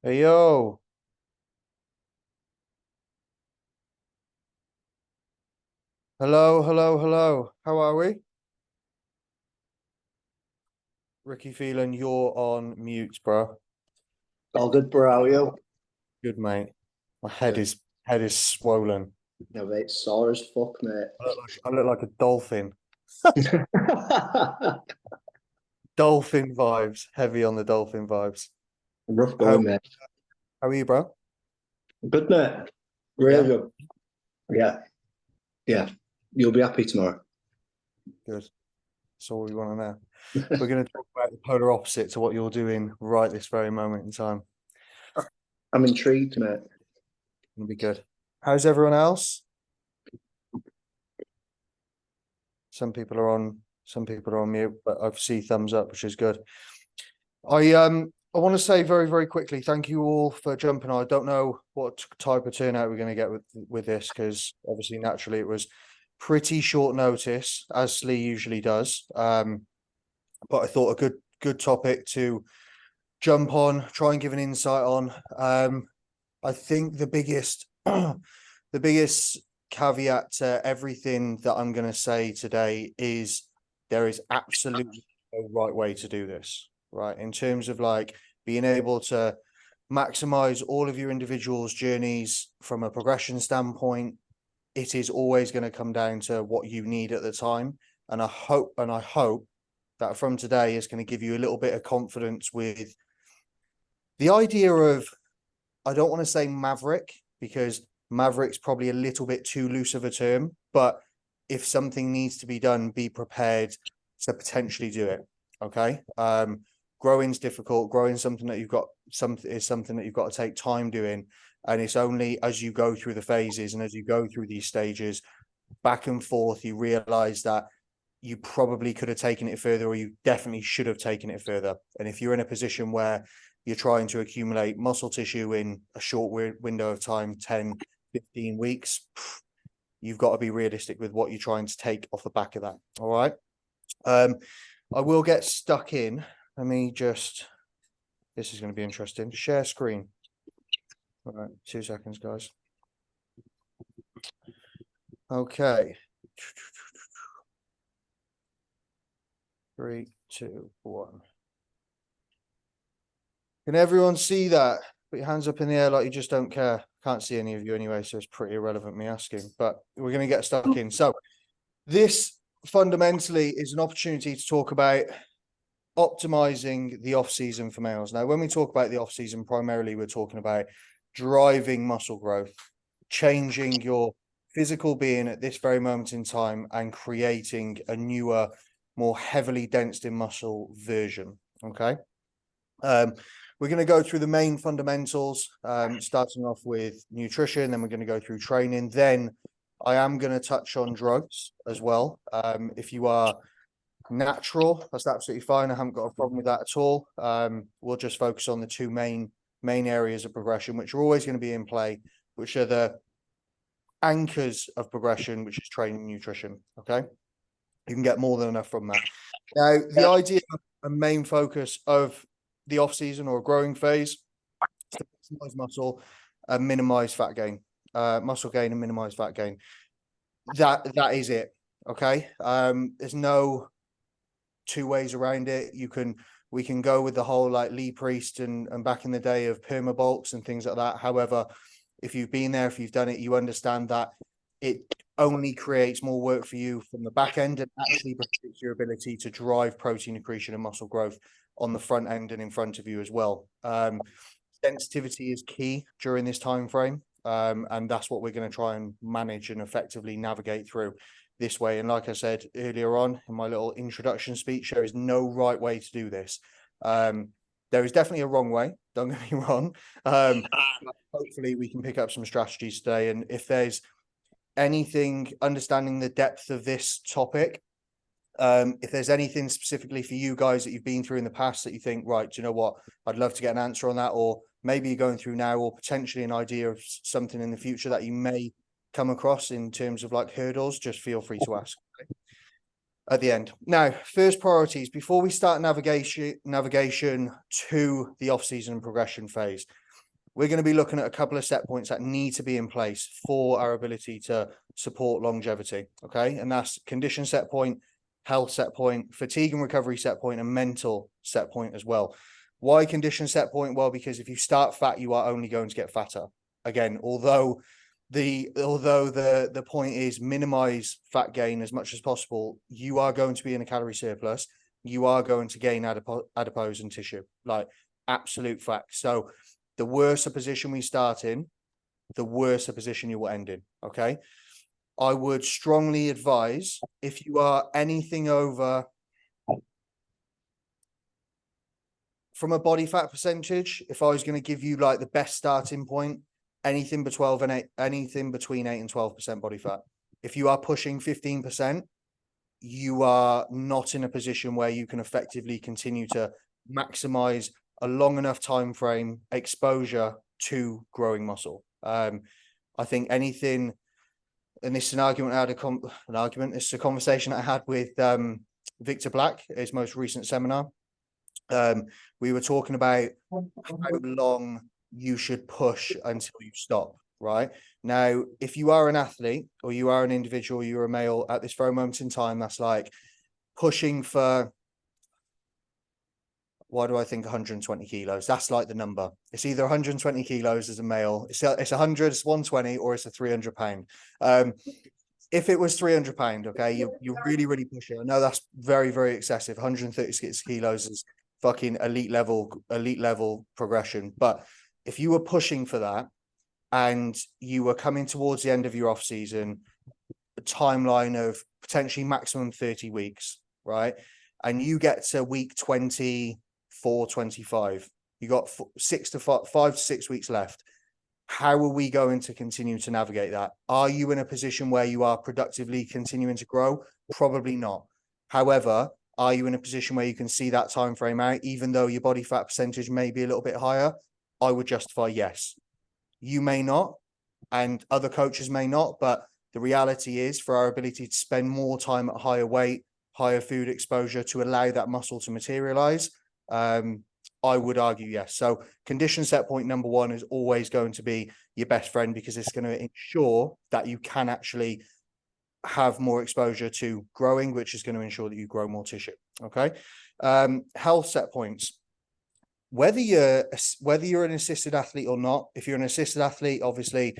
Hey yo, hello, hello, hello. How are we? Ricky Phelan, you're on mute, bro. All good, bro. How are you? Good, mate. My head Good. is swollen. No, mate, sore as fuck, mate. I look like a dolphin. Dolphin vibes, heavy on the dolphin vibes. Rough How going, mate. how are you, bro? Good, mate. Really Yeah, good. Yeah, yeah. You'll be happy tomorrow. good. That's all we want to know. We're going to talk about the polar opposite to what you're doing right this very moment in time. I'm intrigued, mate. It'll be good. How's everyone else? Some people are on mute, but I see thumbs up, which is good. I want to say very, very quickly, thank you all for jumping on. I don't know what type of turnout we're going to get with this, because obviously naturally it was pretty short notice, as Slee usually does. But I thought a good topic to jump on, try and give an insight on. I think the biggest the biggest caveat to everything that I'm going to say today is there is absolutely no right way to do this, right? In terms of like being able to maximize all of your individuals' journeys from a progression standpoint, it is always going to come down to what you need at the time. And I hope that from today is going to give you a little bit of confidence with the idea of, I don't want to say maverick, because maverick's probably a little bit too loose of a term, but if something needs to be done, be prepared to potentially do it. Okay. Growing's difficult. Growing something that you've got is something that you've got to take time doing. And it's only as you go through the phases and as you go through these stages back and forth, you realize that you probably could have taken it further, or you definitely should have taken it further. And if you're in a position where you're trying to accumulate muscle tissue in a short window of time, 10, 15 weeks, you've got to be realistic with what you're trying to take off the back of that. All right. Um, I will get stuck in. Let me just, this is going to be interesting. Share screen. All right. 2 seconds, guys. Okay. 3, 2, 1. Can everyone see that? Put your hands up in the air like you just don't care. Can't see any of you anyway, so it's pretty irrelevant me asking. But we're going to get stuck in. So this fundamentally is an opportunity to talk about optimizing the off season for males. Now, when we talk about the off season, primarily we're talking about driving muscle growth, changing your physical being at this very moment in time, and creating a newer, more heavily densed in muscle version. Okay. We're going to go through the main fundamentals, starting off with nutrition, then we're going to go through training. Then I am going to touch on drugs as well. If you are natural, that's absolutely fine. I haven't got a problem with that at all. We'll just focus on the two main areas of progression, which are always going to be in play, which are the anchors of progression, which is training and nutrition. Okay. You can get more than enough from that. Now, the idea and main focus of the off season or growing phase is to maximize muscle and minimize fat gain, muscle gain and minimize fat gain. That is it. Okay. There's no two ways around it. We can go with the whole like Lee Priest and back in the day of perma bulks and things like that. However, if you've been there, if you've done it, you understand that it only creates more work for you from the back end and actually restricts your ability to drive protein accretion and muscle growth on the front end and in front of you as well. Sensitivity is key during this time frame, and that's what we're going to try and manage and effectively navigate through this way. And like I said earlier on in my little introduction speech, there is no right way to do this. There is definitely a wrong way. Don't get me wrong. Hopefully we can pick up some strategies today. And if there's anything, understanding the depth of this topic, if there's anything specifically for you guys that you've been through in the past that you think, right, do you know what, I'd love to get an answer on that, or maybe you're going through now, or potentially an idea of something in the future that you may come across in terms of like hurdles, just feel free to ask at the end. Now, first priorities before we start navigation to the off-season progression phase. we're going to be looking at a couple of set points that need to be in place for our ability to support longevity. Okay. And that's condition set point, health set point, fatigue and recovery set point, and mental set point as well. Why condition set point? Well, because if you start fat, you are only going to get fatter. Again, although the point is minimize fat gain as much as possible, you are going to be in a calorie surplus. You are going to gain adipose and tissue, like absolute fact. So the worse a position we start in, the worse a position you will end in. Okay. I would strongly advise, if you are anything over, from a body fat percentage, if I was going to give you like the best starting point, anything between 8 and 12% body fat. If you are pushing 15%, you are not in a position where you can effectively continue to maximize a long enough time frame exposure to growing muscle. I think anything, and this is an argument I had this is a conversation I had with Victor Black, his most recent seminar. We were talking about how long you should push until you stop, right? Now, if you are an athlete or you are an individual, you're a male at this very moment in time, that's like pushing for, why do I think 120 kilos? That's like the number. It's either 120 kilos as a male, it's 100, it's 120, or it's a 300 pound. If it was 300 pound, okay, you really, really push it. I know that's very, very excessive. 136 kilos is fucking elite level progression. But if you were pushing for that and you were coming towards the end of your off season, a timeline of potentially maximum 30 weeks, right? And you get to week 24, 25, you got 5 to 6 weeks left. How are we going to continue to navigate that? Are you in a position where you are productively continuing to grow? Probably not. However, are you in a position where you can see that time frame out, even though your body fat percentage may be a little bit higher? I would justify yes. You may not, and other coaches may not, but the reality is, for our ability to spend more time at higher weight, higher food exposure to allow that muscle to materialize, I would argue yes. So condition set point number one is always going to be your best friend, because it's going to ensure that you can actually have more exposure to growing, which is going to ensure that you grow more tissue. Okay. Health set points. Whether you're an assisted athlete or not, if you're an assisted athlete, obviously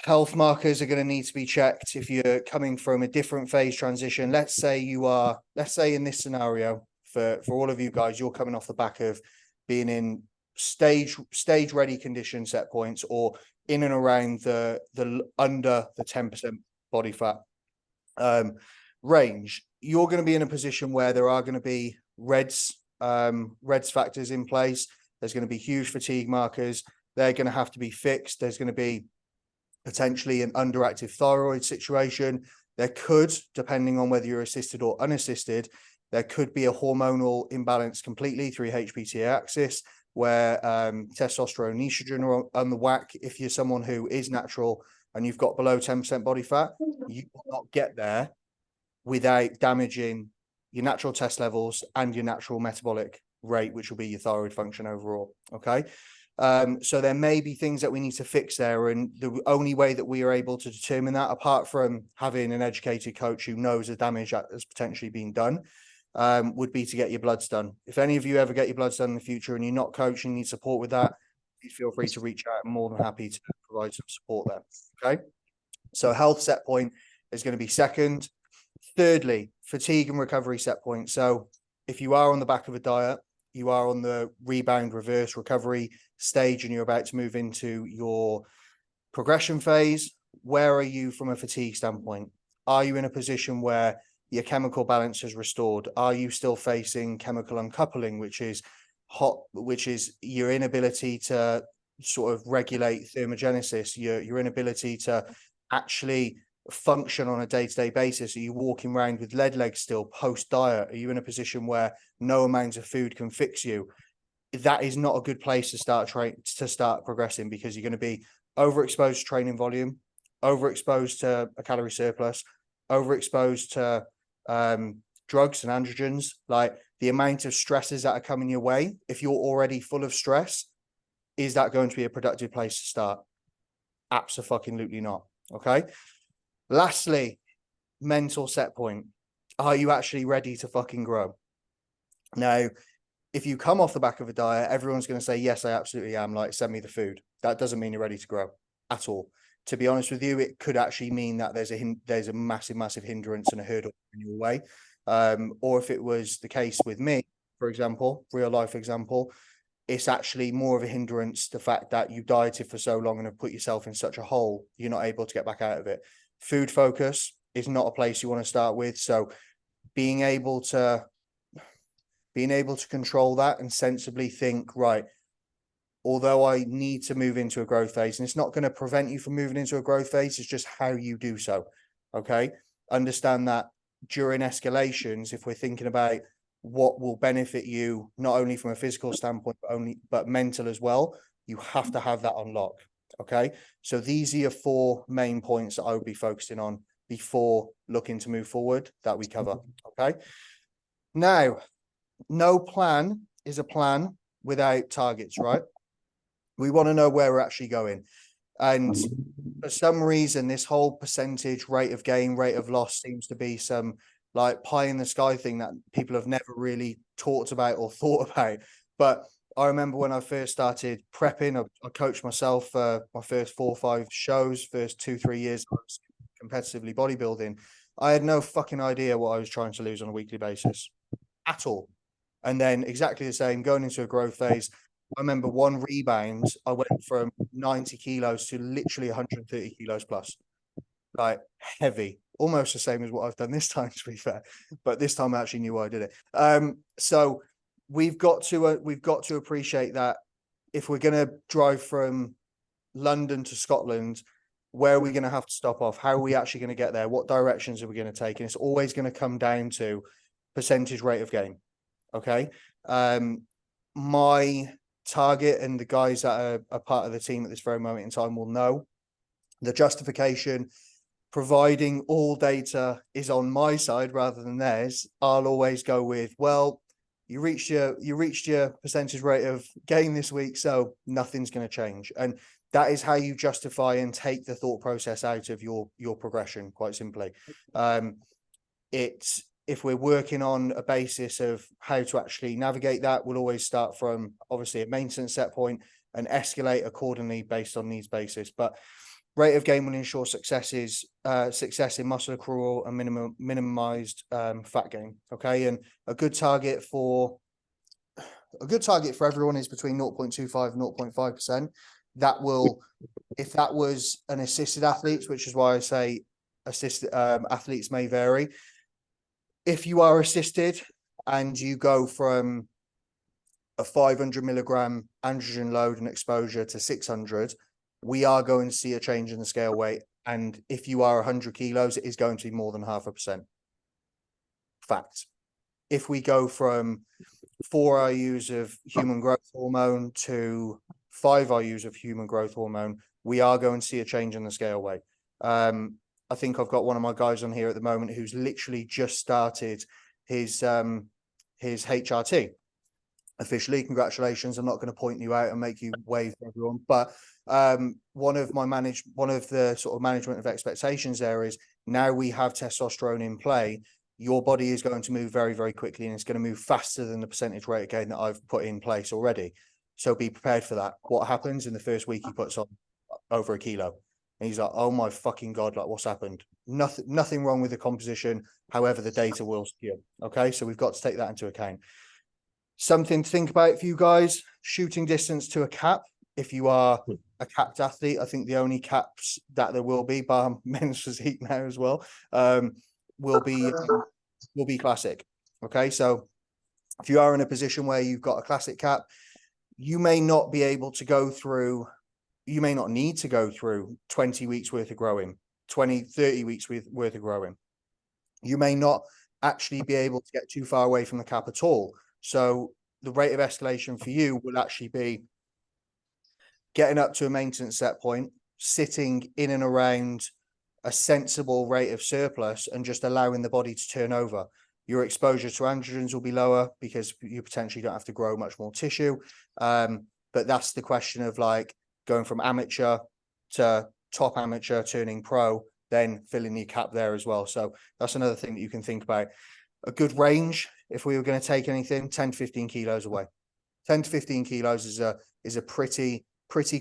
health markers are going to need to be checked. If you're coming from a different phase transition, let's say in this scenario, for all of you guys, you're coming off the back of being in stage ready condition set points, or in and around the under the 10% body fat range. You're going to be in a position where there are going to be REDS factors in place. There's going to be huge fatigue markers. They're going to have to be fixed. There's going to be potentially an underactive thyroid situation. There could, depending on whether you're assisted or unassisted, there could be a hormonal imbalance completely through HPTA axis, where testosterone and estrogen are on the whack. If you're someone who is natural and you've got below 10% body fat, you will not get there without damaging your natural test levels and your natural metabolic rate, which will be your thyroid function overall. Okay. So there may be things that we need to fix there. And the only way that we are able to determine that, apart from having an educated coach who knows the damage that has potentially been done, would be to get your bloods done. If any of you ever get your bloods done in the future and you're not coaching, need support with that, please feel free to reach out. I'm more than happy to provide some support there. Okay. So health set point is going to be second. Thirdly, fatigue and recovery set point. So if you are on the back of a diet, you are on the rebound reverse recovery stage, and you're about to move into your progression phase, where are you from a fatigue standpoint? Are you in a position where your chemical balance is restored? Are you still facing chemical uncoupling, which is your inability to sort of regulate thermogenesis, your inability to actually function on a day-to-day basis? Are you walking around with lead legs still post-diet? Are you in a position where no amount of food can fix you? That is not a good place to start progressing, because you're going to be overexposed to training volume, overexposed to a calorie surplus, overexposed to drugs and androgens. Like, the amount of stresses that are coming your way, if you're already full of stress, Is that going to be a productive place to start? Absolutely not. Okay. Lastly, mental set point. Are you actually ready to fucking grow? Now, if you come off the back of a diet, everyone's going to say, yes, I absolutely am. Like, send me the food. That doesn't mean you're ready to grow at all. To be honest with you, it could actually mean that there's a massive hindrance and a hurdle in your way. Or if it was the case with me, for example, real life example, it's actually more of a hindrance, the fact that you dieted for so long and have put yourself in such a hole, you're not able to get back out of it. Food focus is not a place you want to start with. So being able to control that and sensibly think, right, although I need to move into a growth phase, and it's not going to prevent you from moving into a growth phase, it's just how you do so. Okay. Understand that during escalations, if we're thinking about what will benefit you, not only from a physical standpoint, but mental as well, you have to have that unlock. Okay. So these are your 4 main points that I would be focusing on before looking to move forward that we cover. Okay. Now, no plan is a plan without targets, right? We want to know where we're actually going. And for some reason, this whole percentage rate of gain, rate of loss seems to be some like pie in the sky thing that people have never really talked about or thought about. But I remember when I first started prepping, I coached myself for my first 4 or 5 shows, first 2-3 years I was competitively bodybuilding. I had no fucking idea what I was trying to lose on a weekly basis at all. And then exactly the same, going into a growth phase. I remember one rebound, I went from 90 kilos to literally 130 kilos plus, like heavy, almost the same as what I've done this time, to be fair. But this time I actually knew why I did it. So we've got to appreciate that if we're going to drive from London to Scotland, where are we going to have to stop off? How are we actually going to get there? What directions are we going to take? And it's always going to come down to percentage rate of gain. Okay. My target, and the guys that are part of the team at this very moment in time will know the justification, providing all data is on my side rather than theirs. I'll always go with, well, you reached your percentage rate of gain this week, so nothing's going to change. And that is how you justify and take the thought process out of your progression, quite simply. If we're working on a basis of how to actually navigate that, we'll always start from obviously a maintenance set point and escalate accordingly based on needs basis. But rate of gain will ensure success in muscle accrual and minimized fat gain. Okay. And a good target for everyone is between 0.25 and 0.5%. That will, if that was an assisted athlete, which is why I say assisted athletes may vary. If you are assisted and you go from a 500 milligram androgen load and exposure to 600, we are going to see a change in the scale weight. And if you are 100 kilos, it is going to be more than 0.5%. Fact. If we go from 4 IUs of human growth hormone to 5 IUs of human growth hormone, we are going to see a change in the scale weight. I think I've got one of my guys on here at the moment who's literally just started his HRT. Officially, congratulations. I'm not going to point you out and make you wave for everyone, but one of the sort of management of expectations there is, now we have testosterone in play, your body is going to move very, very quickly, and it's going to move faster than the percentage rate of gain that I've put in place already. So be prepared for that. What happens in the first week, he puts on over 1 kilo. And he's like, oh my fucking God, like what's happened? Nothing wrong with the composition. However, the data will skew. Okay. So we've got to take that into account. Something to think about for you guys: shooting distance to a cap. If you are a capped athlete, I think the only caps that there will be, bar men's physique now as well, will be classic. Okay. So if you are in a position where you've got a classic cap, you may not be able to go through, you may not need to go through 20 weeks worth of growing, 30 weeks worth of growing. You may not actually be able to get too far away from the cap at all. So the rate of escalation for you will actually be getting up to a maintenance set point, sitting in and around a sensible rate of surplus, and just allowing the body to turn over. Your exposure to androgens will be lower because you potentially don't have to grow much more tissue. but that's the question of like going from amateur to top amateur, turning pro, then filling your cap there as well. So that's another thing that you can think about. A good range, if we were going to take anything, 10 to 15 kilos away. 10 to 15 kilos is a pretty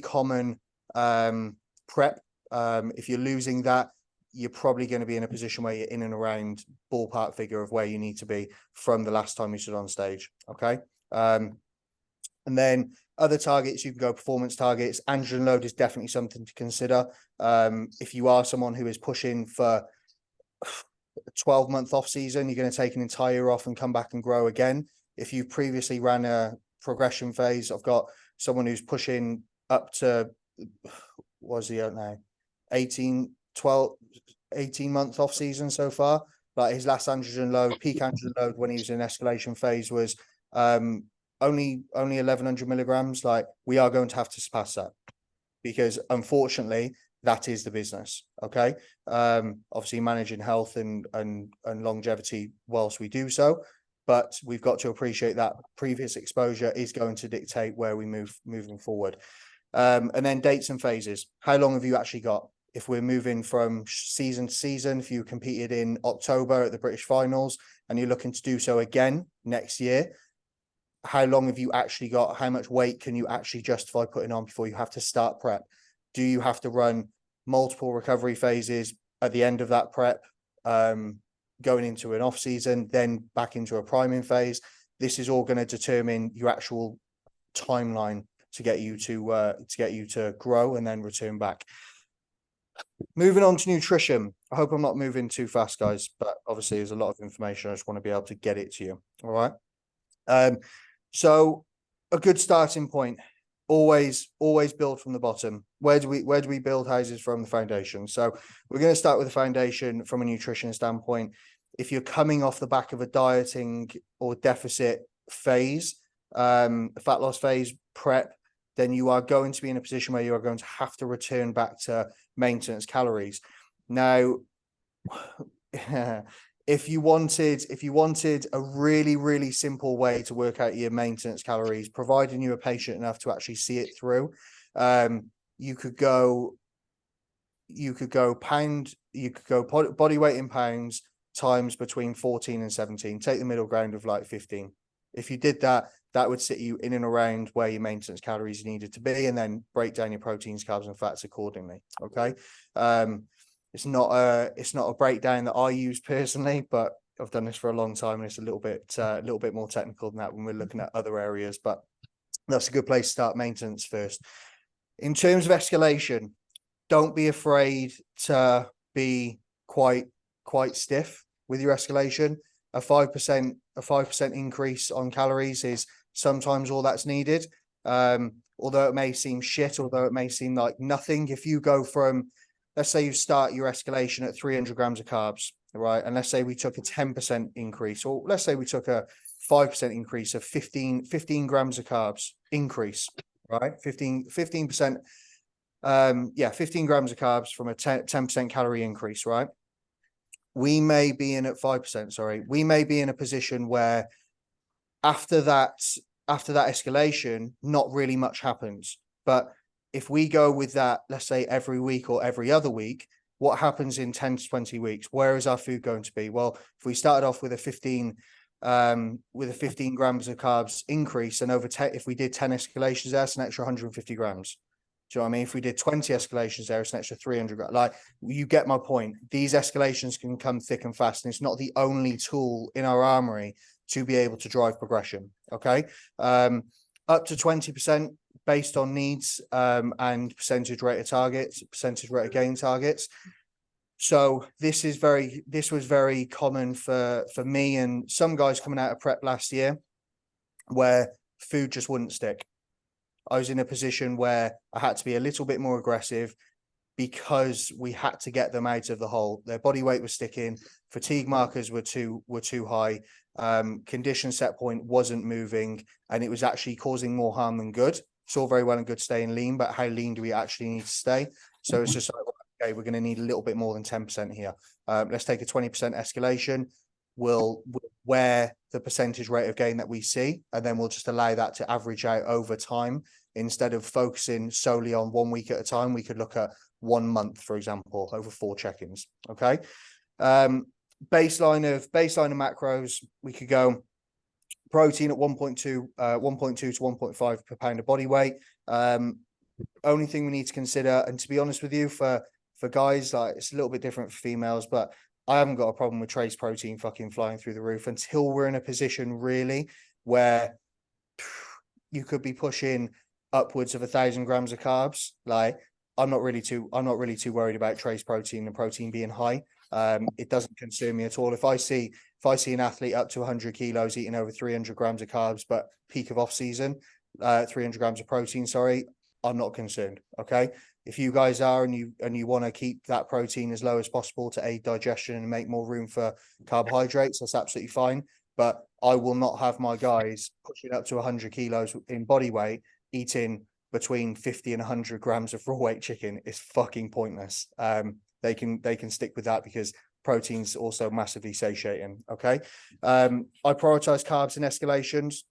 common prep. If you're losing that, you're probably going to be in a position where you're in and around ballpark figure of where you need to be from the last time you stood on stage. Okay. And then other targets, you can go performance targets. Androgen load is definitely something to consider. If you are someone who is pushing for a 12-month off season, you're going to take an entire year off and come back and grow again. If you previously ran a progression phase, I've got someone who's pushing up to, what's he out now? 18 month off season so far. Like his last androgen load, peak androgen load when he was in escalation phase was only 1100 milligrams. Like we are going to have to surpass that because unfortunately that is the business. Okay. Obviously managing health and longevity whilst we do so, but we've got to appreciate that previous exposure is going to dictate where we moving forward. And then dates and phases. How long have you actually got? If we're moving from season to season, if you competed in October at the British finals and you're looking to do so again next year, how long have you actually got? How much weight can you actually justify putting on before you have to start prep? Do you have to run multiple recovery phases at the end of that prep, going into an off season, then back into a priming phase? This is all going to determine your actual timeline to get you to grow and then return back. Moving on to nutrition. I hope I'm not moving too fast, guys, but obviously there's a lot of information. I just want to be able to get it to you. All right. So a good starting point, always build from the bottom. Where do we build houses from? The foundation. So we're going to start with the foundation from a nutrition standpoint. If you're coming off the back of a dieting or deficit phase, fat loss phase, prep, then you are going to be in a position where you are going to have to return back to maintenance calories. Now, if you wanted a really simple way to work out your maintenance calories, providing you are patient enough to actually see it through, you could go body weight in pounds times between 14 and 17. Take the middle ground of like 15. If you did that, that would sit you in and around where your maintenance calories needed to be, and then break down your proteins, carbs, and fats accordingly. Okay. It's not a breakdown that I use personally, but I've done this for a long time, and it's a little bit more technical than that when we're looking at other areas. But that's a good place to start maintenance first. In terms of escalation, don't be afraid to be quite stiff with your escalation. A 5% increase on calories is sometimes all that's needed. Although it may seem shit, although it may seem like nothing, if you go from, let's say you start your escalation at 300 grams of carbs, right? And let's say we took a 10% increase, or let's say we took a 5% increase of 15 grams of carbs increase, right? 15%, 15 grams of carbs from a 10% calorie increase, right? We may be in at 5%, sorry. We may be in a position where after that escalation, not really much happens. But if we go with that, let's say every week or every other week, what happens in 10 to 20 weeks? Where is our food going to be? Well, if we started off with a 15 grams of carbs increase, and if we did 10 escalations, that's an extra 150 grams. Do you know what I mean? If we did 20 escalations there, it's an extra 300 grams. Like, you get my point. These escalations can come thick and fast, and it's not the only tool in our armory to be able to drive progression. Okay. Up to 20% based on needs, and percentage rate of targets, percentage rate of gain targets. So this was very common for me and some guys coming out of prep last year, where food just wouldn't stick. I was in a position where I had to be a little bit more aggressive because we had to get them out of the hole. Their body weight was sticking, fatigue markers were too high, condition set point wasn't moving, and it was actually causing more harm than good. It's all very well and good staying lean, but how lean do we actually need to stay? So it's just like, okay, we're going to need a little bit more than 10% here. Let's take a 20% escalation. We'll wear the percentage rate of gain that we see, and then we'll just allow that to average out over time instead of focusing solely on 1 week at a time. We could look at 1 month, for example, over 4 check-ins. Okay. Baseline of macros, we could go protein at 1.2 to 1.5 per pound of body weight. Only thing we need to consider, and to be honest with you, for guys, like, it's a little bit different for females, but I haven't got a problem with trace protein fucking flying through the roof until we're in a position really where you could be pushing upwards of 1,000 grams of carbs. Like, I'm not really too worried about trace protein and protein being high. It doesn't concern me at all. If I see an athlete up to 100 kilos eating over 300 grams of carbs, but peak of off season, 300 grams of protein, sorry, I'm not concerned. Okay. If you guys are, and you want to keep that protein as low as possible to aid digestion and make more room for carbohydrates, that's absolutely fine. But I will not have my guys pushing up to 100 kilos in body weight eating between 50 and 100 grams of raw weight chicken. Is fucking pointless. They can stick with that because protein's also massively satiating. Okay. I prioritize carbs in escalations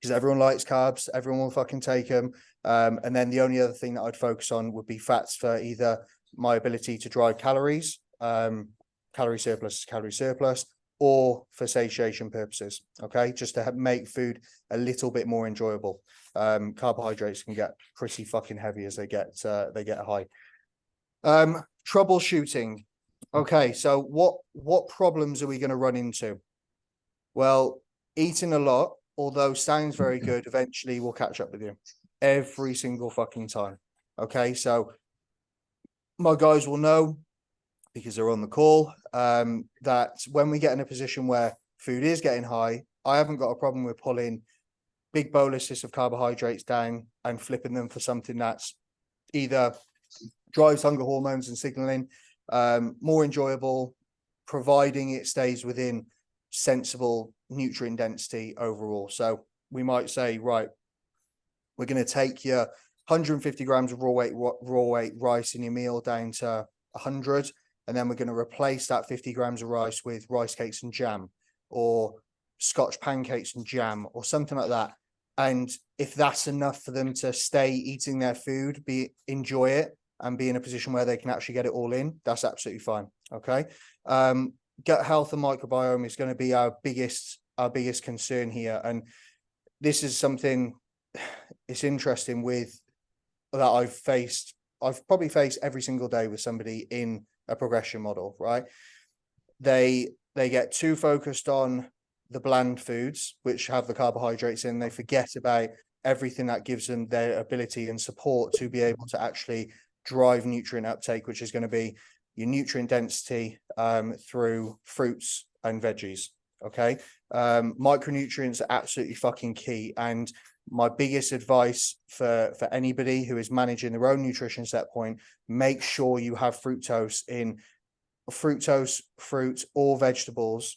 because everyone likes carbs. Everyone will fucking take them. And then the only other thing that I'd focus on would be fats for either my ability to drive calories, calorie surplus, or for satiation purposes. Okay. Just to make food a little bit more enjoyable. Carbohydrates can get pretty fucking heavy as they get high. Troubleshooting. Okay. So what problems are we going to run into? Well, eating a lot, although sounds very good, eventually will catch up with you every single fucking time. Okay. So my guys will know, because they're on the call, that when we get in a position where food is getting high, I haven't got a problem with pulling big boluses of carbohydrates down and flipping them for something that's either drives hunger hormones and signaling, more enjoyable, providing it stays within sensible nutrient density overall. So we might say, right, we're going to take your 150 grams of raw weight rice in your meal down to 100, and then we're going to replace that 50 grams of rice with rice cakes and jam, or Scotch pancakes and jam, or something like that. And if that's enough for them to stay eating their food, enjoy it, and be in a position where they can actually get it all in, that's absolutely fine. Okay. Gut health and microbiome is going to be our biggest concern here. And this is something it's interesting with that I've probably faced every single day with somebody in a progression model, right? They get too focused on the bland foods, which have the carbohydrates in. They forget about everything that gives them their ability and support to be able to actually drive nutrient uptake, which is going to be your nutrient density through fruits and veggies. Okay. Micronutrients are absolutely fucking key. And my biggest advice for anybody who is managing their own nutrition set point, make sure you have fructose, fruit or vegetables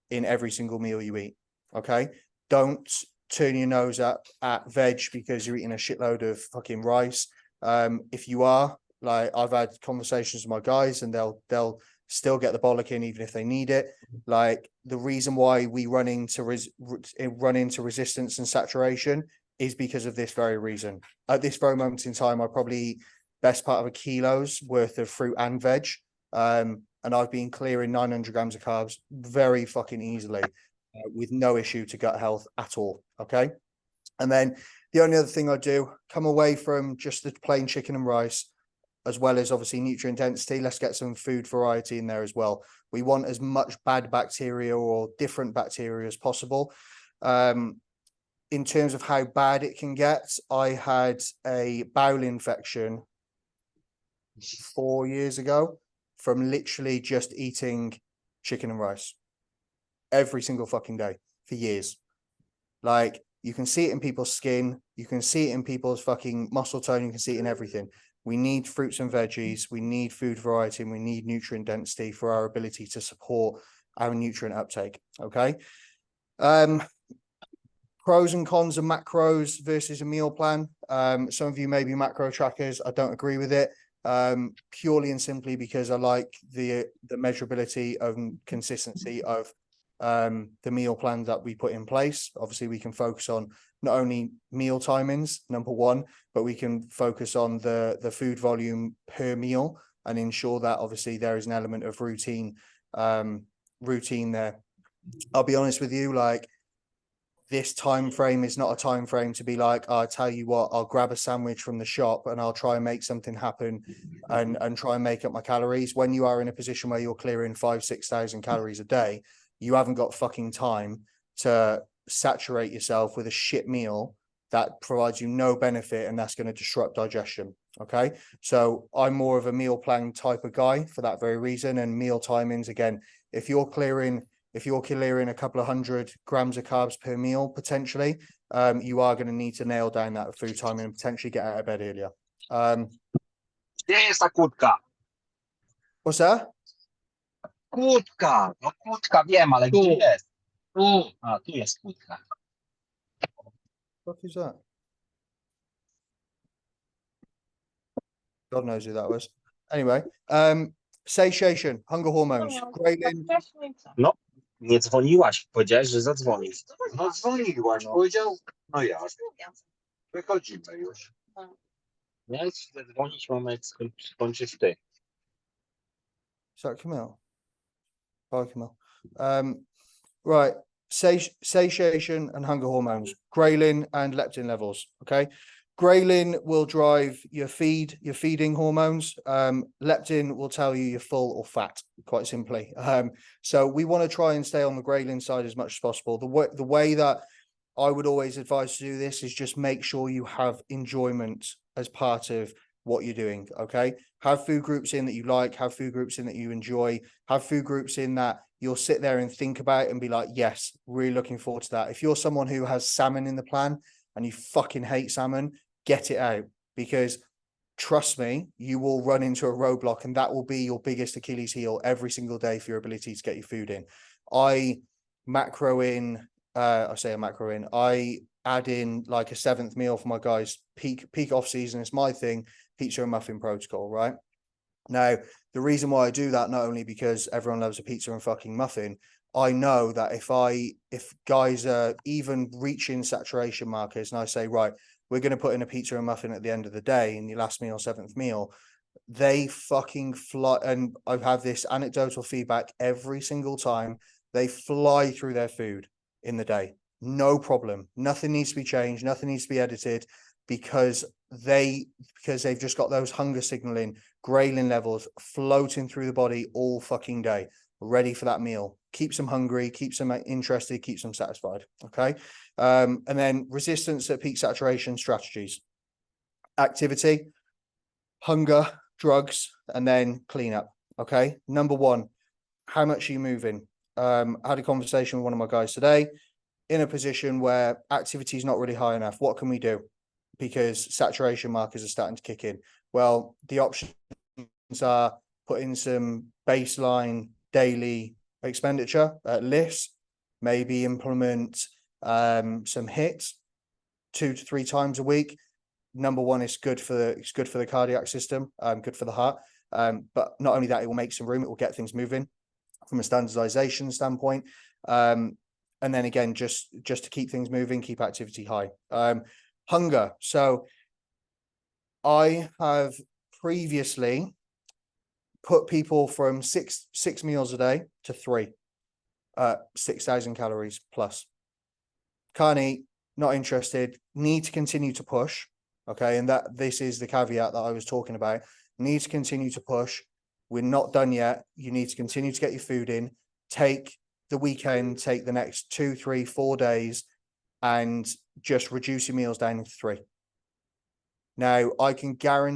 in every single meal you eat. Okay. Don't turn your nose up at veg because you're eating a shitload of fucking rice. If you are, like, I've had conversations with my guys and they'll still get the bollock in even if they need it. Like, the reason why we run into resistance and saturation is because of this very reason. At this very moment in time, I probably eat best part of a kilo's worth of fruit and veg. And I've been clearing 900 grams of carbs very fucking easily with no issue to gut health at all. Okay. And then the only other thing I do, come away from just the plain chicken and rice, as well as obviously nutrient density. Let's get some food variety in there as well. We want as much bad bacteria or different bacteria as possible. In terms of how bad it can get, I had a bowel infection 4 years ago from literally just eating chicken and rice every single fucking day for years. Like, you can see it in people's skin. You can see it in people's fucking muscle tone. You can see it in everything. We need fruits and veggies. We need food variety, and we need nutrient density for our ability to support our nutrient uptake. Okay. Pros and cons of macros versus a meal plan. Some of you may be macro trackers. I don't agree with it. Purely and simply because I like the measurability and consistency of the meal plan that we put in place. Obviously, we can focus on not only meal timings, number one, but we can focus on the food volume per meal and ensure that obviously there is an element of routine there. I'll be honest with you, like, this time frame is not a time frame to be like, oh, I tell you what, I'll grab a sandwich from the shop and I'll try and make something happen and try and make up my calories. When you are in a position where you're clearing 5,000-6,000 calories a day, you haven't got fucking time to saturate yourself with a shit meal that provides you no benefit, and that's going to disrupt digestion. Okay, so I'm more of a meal plan type of guy for that very reason. And meal timings, again, if you're clearing a couple of 100 grams of carbs per meal, potentially, you are going to need to nail down that food timing and potentially get out of bed earlier. Gdzie jest ta kłódka? What's that? Kłódka, no kłódka wiem, ale gdzie jest? Tu. A, tu jest kłódka. What is that? God knows who that was. Anyway, satiation, hunger hormones, ghrelin. No, nie dzwoniłaś. Powiedziałeś, że zadzwonisz. No dzwoniłaś, powiedział. No ja. Wychodzimy już. Miałeś zadzwonić, mamy skończyć ty. Is that Camille? Bye, Camille. Right. Satiation and hunger hormones, ghrelin and leptin levels. Okay. Ghrelin will drive your feeding hormones. Leptin will tell you you're full or fat, quite simply. So we want to try and stay on the ghrelin side as much as possible. The way that I would always advise to do this is just make sure you have enjoyment as part of what you're doing. Okay. Have food groups in that you like, have food groups in that you enjoy, have food groups in that you'll sit there and think about and be like, yes, really looking forward to that. If you're someone who has salmon in the plan and you fucking hate salmon, get it out, because trust me, you will run into a roadblock and that will be your biggest Achilles heel every single day for your ability to get your food in. I add in like a 7th meal for my guys, peak off season. It's my thing, pizza and muffin protocol, right? Now, the reason why I do that, not only because everyone loves a pizza and fucking muffin, I know that if guys are even reaching saturation markers and I say, right, we're going to put in a pizza and muffin at the end of the day in your last meal, 7th meal, they fucking fly. And I have this anecdotal feedback every single time. They fly through their food in the day. No problem. Nothing needs to be changed. Nothing needs to be edited, because they've just got those hunger signaling, ghrelin levels floating through the body all fucking day, ready for that meal. Keeps them hungry, keeps them interested, keeps them satisfied. Okay. And then resistance at peak saturation strategies: activity, hunger, drugs, and then cleanup. Okay. Number one, how much are you moving? I had a conversation with one of my guys today, in a position where activity is not really high enough. What can we do? Because saturation markers are starting to kick in. Well, the options are putting some baseline daily expenditure lists, maybe implement some hits 2 to 3 times a week. Number one, it's good for the cardiac system, good for the heart. But not only that, it will make some room, it will get things moving from a standardization standpoint. And then again, just to keep things moving, keep activity high. Hunger. So I have previously put people from six meals a day to 3, 6,000 calories plus. Can't eat, not interested, need to continue to push. Okay. And this is the caveat that I was talking about. Need to continue to push. We're not done yet. You need to continue to get your food in. Take the weekend, take the next 2, 3, 4 days, and just reduce your meals down into 3. Now, I can tell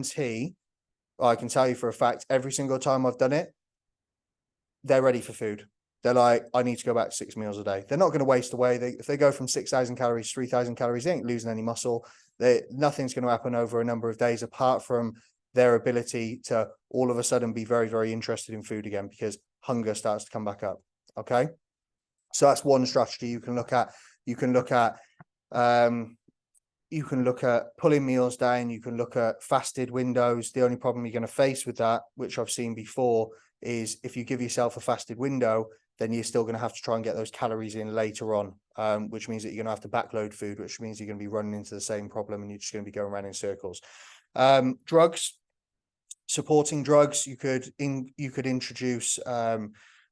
you for a fact, every single time I've done it, they're ready for food. They're like, I need to go back to 6 meals a day. They're not going to waste away. If they go from 6,000 calories to 3,000 calories, they ain't losing any muscle. Nothing's going to happen over a number of days, apart from their ability to all of a sudden be very, very interested in food again, because hunger starts to come back up. Okay. So that's one strategy you can look at. You can look at pulling meals down. You can look at fasted windows. The only problem you're going to face with that, which I've seen before, is if you give yourself a fasted window, then you're still going to have to try and get those calories in later on, which means that you're going to have to backload food, which means you're going to be running into the same problem and you're just going to be going around in circles. Drugs, supporting drugs, you could introduce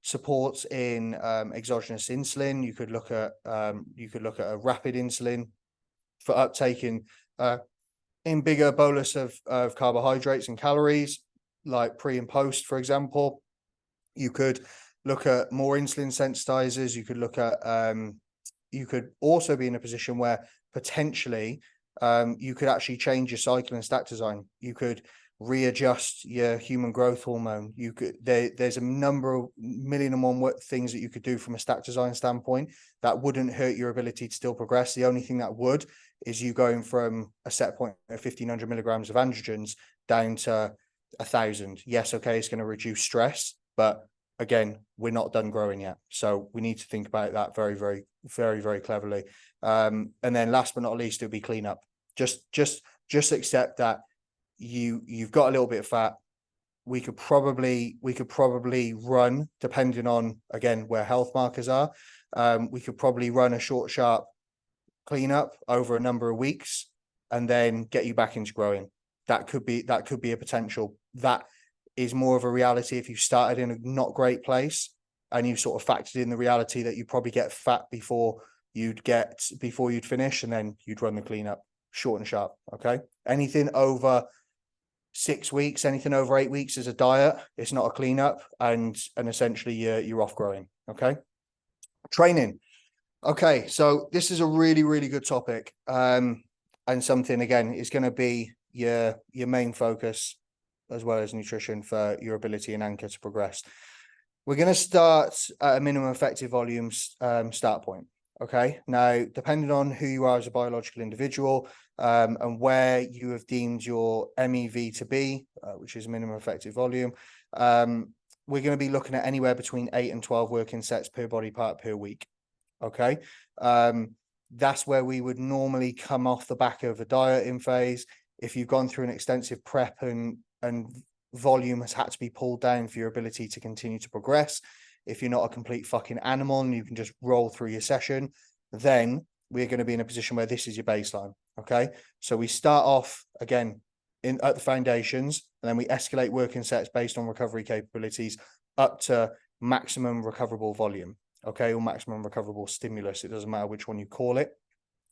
support in exogenous insulin. You could look at a rapid insulin for uptake in bigger bolus of carbohydrates and calories, like pre and post, for example. You could look at more insulin sensitizers. You could look at you could also be in a position where potentially you could actually change your cycle and stack design. You could readjust your human growth hormone. You could there's a number of million and one things that you could do from a stack design standpoint that wouldn't hurt your ability to still progress. The only thing that would is you going from a set point of 1,500 milligrams of androgens down to 1,000. Yes, okay, it's going to reduce stress, but again, we're not done growing yet, so we need to think about that very, very, very, very cleverly. And then last but not least, it'll be cleanup. Just accept that you've got a little bit of fat. We could probably run, depending on again where health markers are. We could probably run a short, sharp cleanup over a number of weeks, and then get you back into growing. That could be a potential. That is more of a reality if you started in a not great place and you sort of factored in the reality that you probably get fat before you'd finish, and then you'd run the cleanup short and sharp. Okay. Anything over 6 weeks, anything over 8 weeks is a diet. It's not a cleanup, and essentially you're off growing. Okay. Training. Okay, so this is a really, really good topic, and something again is going to be your main focus, as well as nutrition, for your ability and anchor to progress. We're going to start at a minimum effective volumes start point. Okay, now depending on who you are as a biological individual and where you have deemed your MEV to be, which is minimum effective volume, we're going to be looking at anywhere between 8 and 12 working sets per body part per week. Okay, that's where we would normally come off the back of a dieting phase. If you've gone through an extensive prep and volume has had to be pulled down for your ability to continue to progress, if you're not a complete fucking animal and you can just roll through your session, then we're going to be in a position where this is your baseline. Okay, so we start off again at the foundations, and then we escalate working sets based on recovery capabilities up to maximum recoverable volume. Okay, or maximum recoverable stimulus. It doesn't matter which one you call it.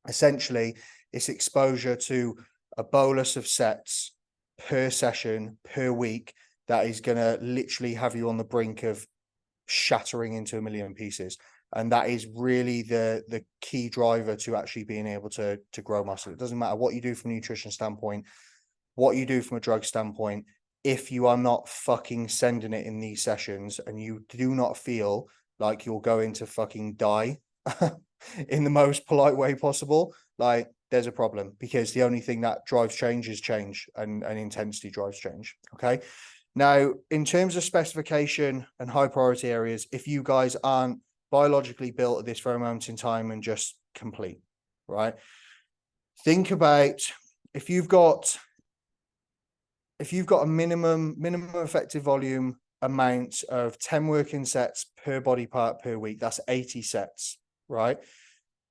Essentially, it's exposure to a bolus of sets per session per week that is going to literally have you on the brink of shattering into a million pieces. And that is really the key driver to actually being able to grow muscle. It doesn't matter what you do from a nutrition standpoint, what you do from a drug standpoint. If you are not fucking sending it in these sessions and you do not feel like you're going to fucking die in the most polite way possible, like there's a problem, because the only thing that drives change is change, and intensity drives change. Okay. Now, in terms of specification and high priority areas, if you guys aren't biologically built at this very moment in time and just complete, right? Think about if you've got a minimum effective volume amount of 10 working sets per body part per week, that's 80 sets, right?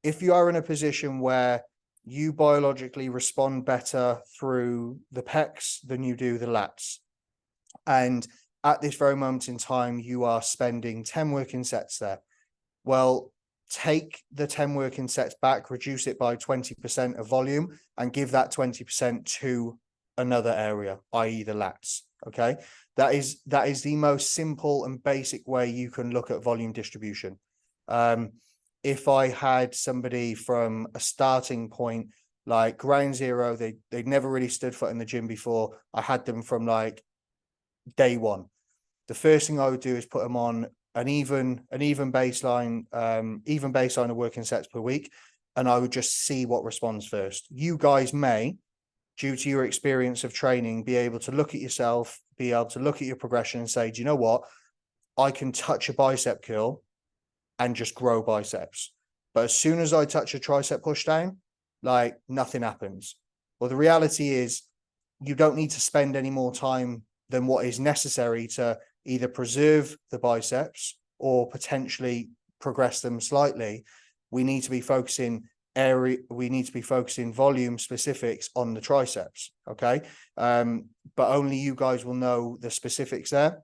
If you are in a position where you biologically respond better through the pecs than you do the lats, and at this very moment in time, you are spending 10 working sets there, well, take the 10 working sets back, reduce it by 20% of volume, and give that 20% to another area, i.e. the lats. Okay, that is the most simple and basic way you can look at volume distribution. If I had somebody from a starting point, like ground zero, they'd never really stood foot in the gym before, I had them from like day one, the first thing I would do is put them on an even baseline of working sets per week, and I would just see what responds first. You guys may, due to your experience of training, be able to look at yourself, be able to look at your progression and say, do you know what? I can touch a bicep curl and just grow biceps. But as soon as I touch a tricep push down, like nothing happens. Well, the reality is you don't need to spend any more time than what is necessary to either preserve the biceps or potentially progress them slightly, we need to be focusing volume specifics on the triceps. Okay. But only you guys will know the specifics there.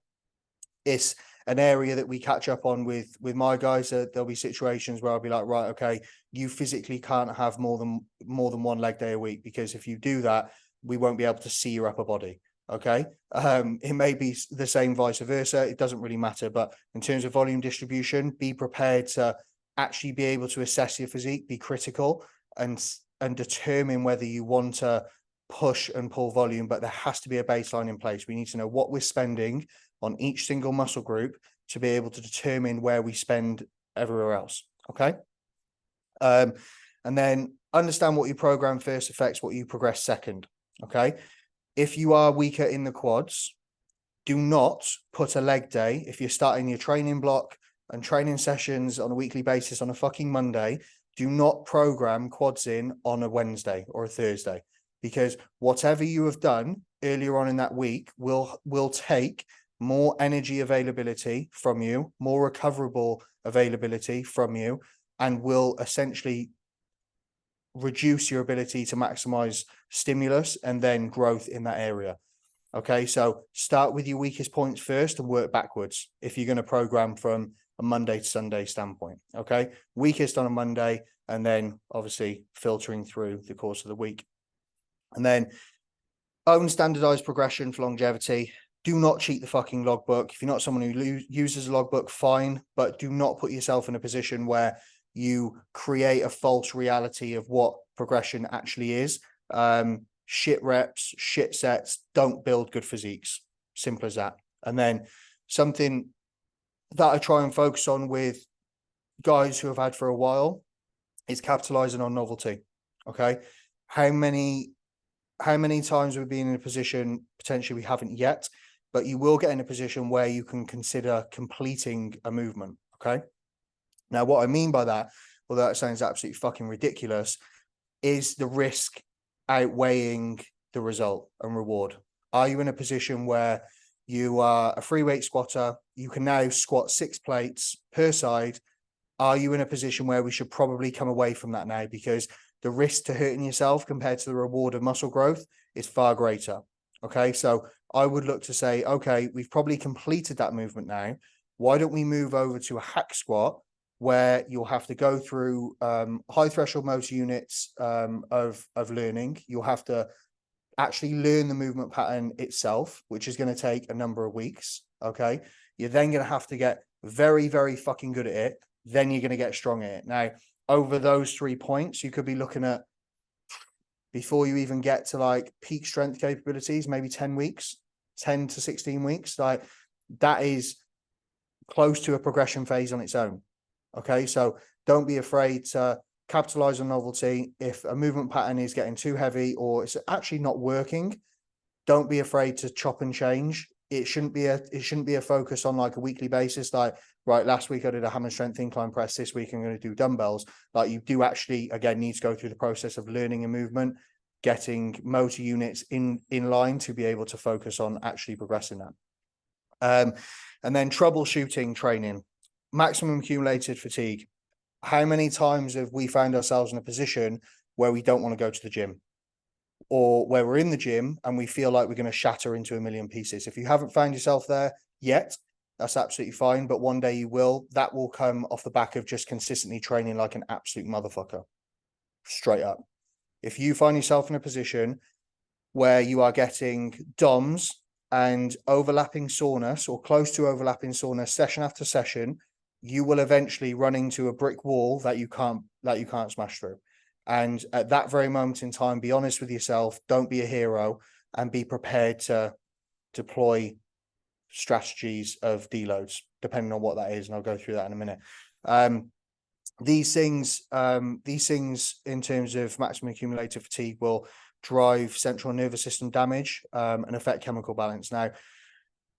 It's an area that we catch up on with my guys. There'll be situations where I'll be like, right, okay, you physically can't have more than one leg day a week, because if you do that, we won't be able to see your upper body. Okay. It may be the same vice versa. It doesn't really matter. But in terms of volume distribution, be prepared to actually be able to assess your physique, be critical, and determine whether you want to push and pull volume. But there has to be a baseline in place. We need to know what we're spending on each single muscle group to be able to determine where we spend everywhere else. Okay. And then understand what you program first affects what you progress second. Okay. If you are weaker in the quads, do not put a leg day. If you're starting your training block and training sessions on a weekly basis on a fucking Monday, do not program quads in on a Wednesday or a Thursday, because whatever you have done earlier on in that week will take more energy availability from you, more recoverable availability from you, and will essentially reduce your ability to maximize stimulus and then growth in that area. Okay, so start with your weakest points first and work backwards if you're going to program from a Monday to Sunday standpoint. Okay, weakest on a Monday, and then obviously filtering through the course of the week. And then own standardized progression for longevity. Do not cheat the fucking logbook. If you're not someone who uses a logbook, fine, but do not put yourself in a position where you create a false reality of what progression actually is. Shit reps, shit sets don't build good physiques. Simple as that. And then something that I try and focus on with guys who have had for a while is capitalizing on novelty. Okay. How many times we've been in a position, potentially we haven't yet, but you will get in a position where you can consider completing a movement. Okay. Now, what I mean by that, although that sounds absolutely fucking ridiculous, is the risk outweighing the result and reward. Are you in a position where you are a free weight squatter? You can now squat 6 plates per side. Are you in a position where we should probably come away from that now, because the risk to hurting yourself compared to the reward of muscle growth is far greater? Okay, so I would look to say, okay, we've probably completed that movement now. Why don't we move over to a hack squat, where you'll have to go through high threshold motor units of learning. You'll have to actually learn the movement pattern itself, which is going to take a number of weeks. Okay. You're then going to have to get very, very fucking good at it. Then you're going to get strong at it. Now, over those 3 points, you could be looking at, before you even get to like peak strength capabilities, maybe 10 weeks, 10 to 16 weeks. Like that is close to a progression phase on its own. Okay, so don't be afraid to capitalize on novelty. If a movement pattern is getting too heavy or it's actually not working, don't be afraid to chop and change. It shouldn't be a focus on like a weekly basis. Like, right, last week I did a hammer strength incline press. This week I'm going to do dumbbells. Like, you do actually, again, need to go through the process of learning a movement, getting motor units in line to be able to focus on actually progressing that. And then troubleshooting training. Maximum accumulated fatigue. How many times have we found ourselves in a position where we don't want to go to the gym, or where we're in the gym and we feel like we're going to shatter into a million pieces? If you haven't found yourself there yet, that's absolutely fine, but one day you will. That will come off the back of just consistently training like an absolute motherfucker. Straight up. If you find yourself in a position where you are getting DOMs and overlapping soreness or close to overlapping soreness session after session, you will eventually run into a brick wall that you can't smash through. And at that very moment in time, be honest with yourself, don't be a hero, and be prepared to deploy strategies of deloads, depending on what that is. And I'll go through that in a minute. These things in terms of maximum accumulated fatigue will drive central nervous system damage and affect chemical balance. Now,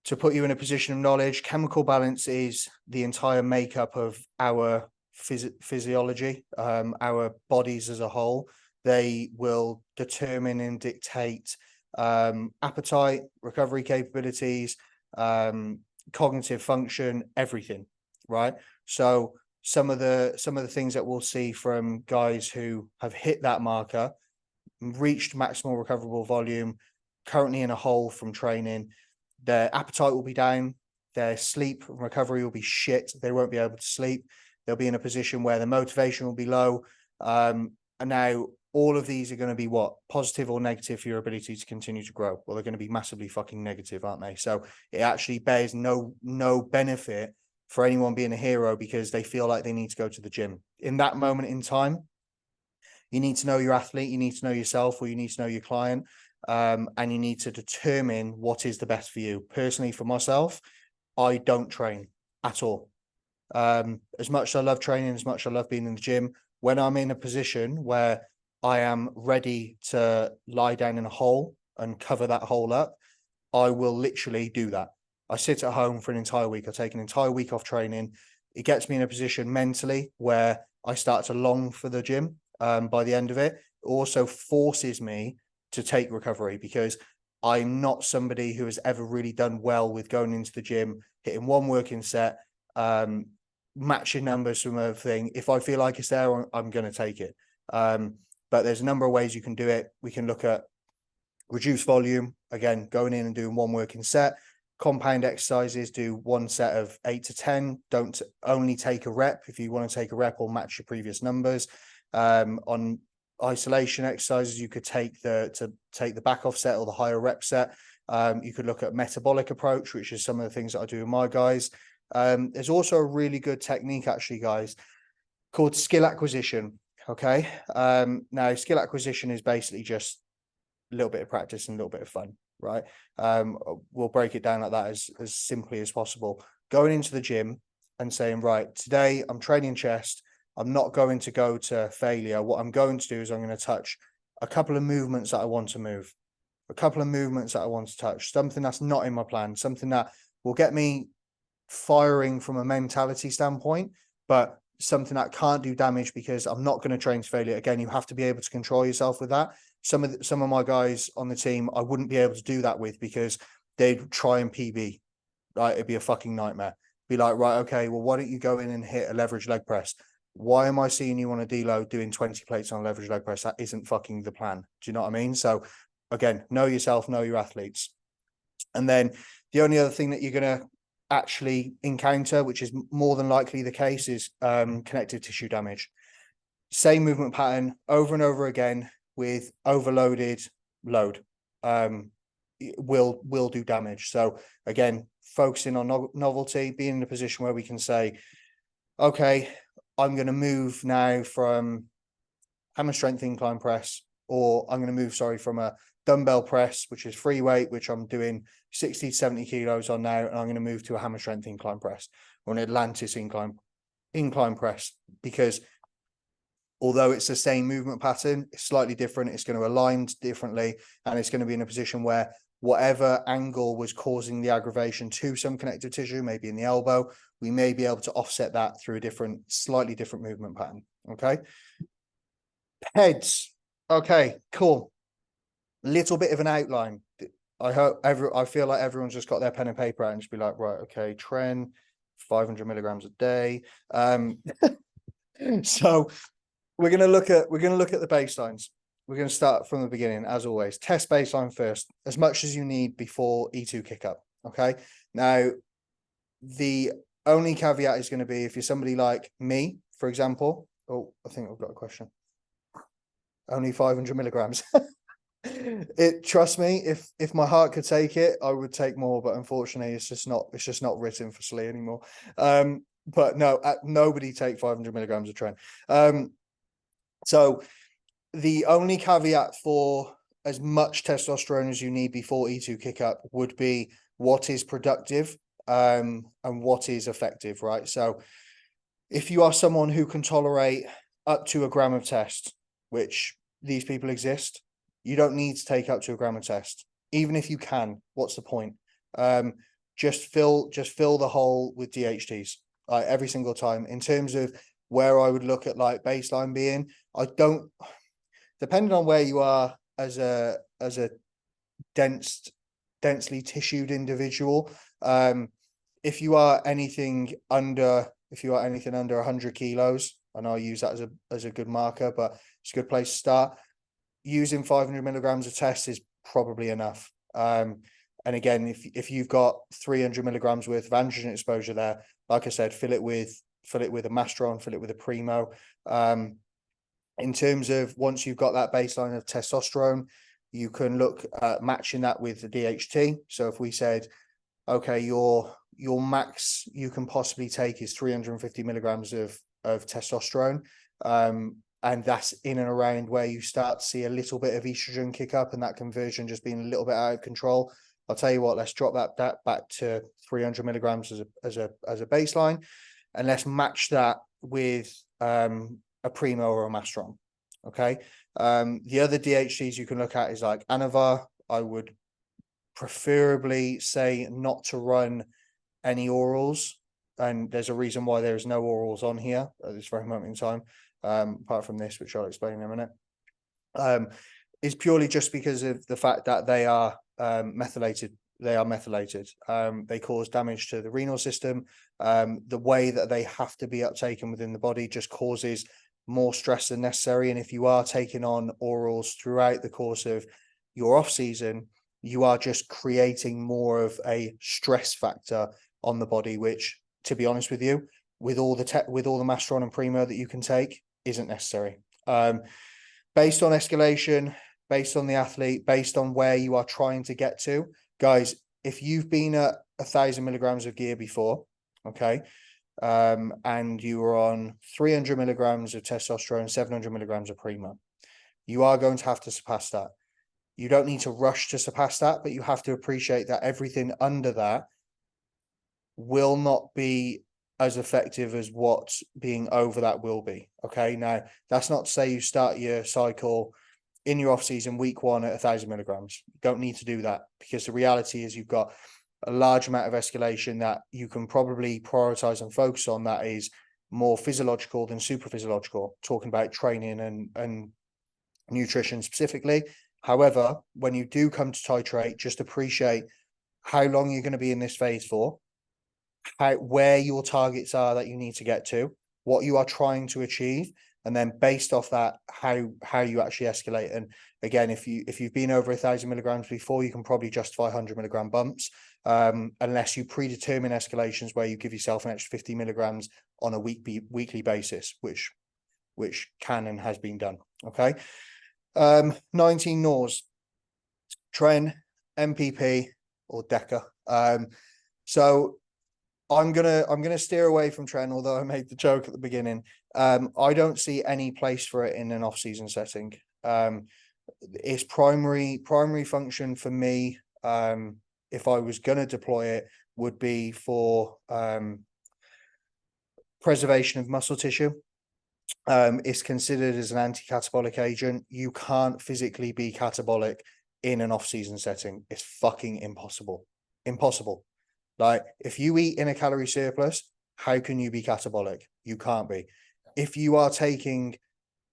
to put you in a position of knowledge, chemical balance is the entire makeup of our physiology, our bodies as a whole. They will determine and dictate appetite, recovery capabilities, cognitive function, everything. right? So some of the things that we'll see from guys who have hit that marker, reached maximal recoverable volume, currently in a hole from training, their appetite will be down, their sleep and recovery will be shit, they won't be able to sleep, they'll be in a position where the motivation will be low. And now all of these are going to be what? Positive or negative for your ability to continue to grow? Well, they're going to be massively fucking negative, aren't they? So it actually bears no benefit for anyone being a hero because they feel like they need to go to the gym. In that moment in time, you need to know your athlete, you need to know yourself, or you need to know your client, and you need to determine what is the best for you. Personally, for myself, I don't train at all. As much as I love training, as much as I love being in the gym, when I'm in a position where I am ready to lie down in a hole and cover that hole up, I will literally do that. I sit at home for an entire week. I take an entire week off training. It gets me in a position mentally where I start to long for the gym. By the end of it, it also forces me to take recovery because I'm not somebody who has ever really done well with going into the gym, hitting one working set, matching numbers from everything. If I feel like it's there, I'm going to take it. But there's a number of ways you can do it. We can look at reduced volume, again, going in and doing one working set. Compound exercises, do one set of 8 to 10. Don't only take a rep. If you want to take a rep or match your previous numbers. On isolation exercises, you could take the back off set or the higher rep set. You could look at metabolic approach, which is some of the things that I do with my guys. There's also a really good technique, actually, guys, called skill acquisition. Okay. Now, skill acquisition is basically just a little bit of practice and a little bit of fun, right? We'll break it down like that as simply as possible. Going into the gym and saying, right, today I'm training chest. I'm not going to go to failure. What I'm going to do is I'm going to touch a couple of movements that I want to move, a couple of movements that I want to touch, something that's not in my plan, something that will get me firing from a mentality standpoint, but something that can't do damage because I'm not going to train to failure. Again, you have to be able to control yourself with that. Some of my guys on the team, I wouldn't be able to do that with because they'd try and PB, right? It'd be a fucking nightmare. Be like, right, okay, well, why don't you go in and hit a leverage leg press? Why am I seeing you on a deload doing 20 plates on a leverage leg press? That isn't fucking the plan. Do you know what I mean? So again, know yourself, know your athletes. And then the only other thing that you're going to actually encounter, which is more than likely the case, is connective tissue damage. Same movement pattern over and over again with overloaded load will do damage. So again, focusing on novelty, being in a position where we can say, okay, I'm going to move now from hammer strength incline press, or I'm going to move, from a dumbbell press, which is free weight, which I'm doing 60 to 70 kilos on now, and I'm going to move to a hammer strength incline press or an Atlantis incline press, because although it's the same movement pattern, it's slightly different. It's going to align differently, and it's going to be in a position where whatever angle was causing the aggravation to some connective tissue, maybe in the elbow, we may be able to offset that through a slightly different movement pattern. Okay. Heads. Okay, cool. Little bit of an outline. I feel like everyone's just got their pen and paper out and just be like, right, okay, tren, 500 milligrams a day. So we're going to look at the baselines. We're going to start from the beginning, as always. Test baseline first, as much as you need before E2 kick up. Okay. Now, the only caveat is going to be if you're somebody like me, for example. Oh, I think I've got a question. Only 500 milligrams. Trust me, if my heart could take it, I would take more, but unfortunately it's just not written for SLE anymore. But no, nobody take 500 milligrams of tren. So the only caveat for as much testosterone as you need before E2 kick up would be what is productive and what is effective, right? So if you are someone who can tolerate up to 1 gram of test, which these people exist, you don't need to take up to 1 gram of test. Even if you can, what's the point? Just fill the hole with DHTs every single time. In terms of where I would look at like baseline being, depending on where you are as a densely tissued individual, if you are anything under if you are anything under 100 kilos. I know I use that as a good marker, but it's a good place to start. Using 500 milligrams of test is probably enough. And again, if you've got 300 milligrams worth of androgen exposure there, like I said, fill it with a Mastron, fill it with a Primo. In terms of once you've got that baseline of testosterone, you can look at matching that with the DHT. So if we said, okay, your max you can possibly take is 350 milligrams of testosterone. And that's in and around where you start to see a little bit of estrogen kick up and that conversion just being a little bit out of control. I'll tell you what, let's drop that back to 300 milligrams as a baseline, and let's match that with a Primo or a Mastron. Okay. The other DHTs you can look at is like Anavar. I would preferably say not to run any orals, and there's a reason why there is no orals on here at this very moment in time, apart from this, which I'll explain in a minute. Is purely just because of the fact that they are methylated. They are methylated. They cause damage to the renal system. The way that they have to be uptaken within the body just causes more stress than necessary. And if you are taking on orals throughout the course of your off season, you are just creating more of a stress factor on the body, which, to be honest with you, with all the Mastron and Primo that you can take, isn't necessary. Based on escalation, based on the athlete, based on where you are trying to get to, guys, if you've been at 1,000 milligrams of gear before, okay, and you were on 300 milligrams of testosterone, 700 milligrams of Primo, you are going to have to surpass that. You don't need to rush to surpass that, but you have to appreciate that everything under that will not be as effective as what being over that will be. Okay. Now, that's not to say you start your cycle in your off season week 1 at 1,000 milligrams. You don't need to do that, because the reality is you've got a large amount of escalation that you can probably prioritize and focus on that is more physiological than super physiological, talking about training and nutrition specifically. However, when you do come to titrate, just appreciate how long you're going to be in this phase for, where your targets are that you need to get to, what you are trying to achieve, and then based off that, how you actually escalate. And again, if you've been over 1,000 milligrams before, you can probably justify 100 milligram bumps, unless you predetermine escalations where you give yourself an extra 50 milligrams on a weekly basis, which can and has been done. Okay. 19 NORs, Tren, MPP, or DECA. So I'm gonna steer away from Tren, although I made the joke at the beginning. I don't see any place for it in an off-season setting. Its primary function for me, if I was gonna deploy it, would be for preservation of muscle tissue. It's considered as an anti-catabolic agent. You can't physically be catabolic in an off-season setting. It's fucking impossible. Like, if you eat in a calorie surplus, how can you be catabolic? You can't be. If you are taking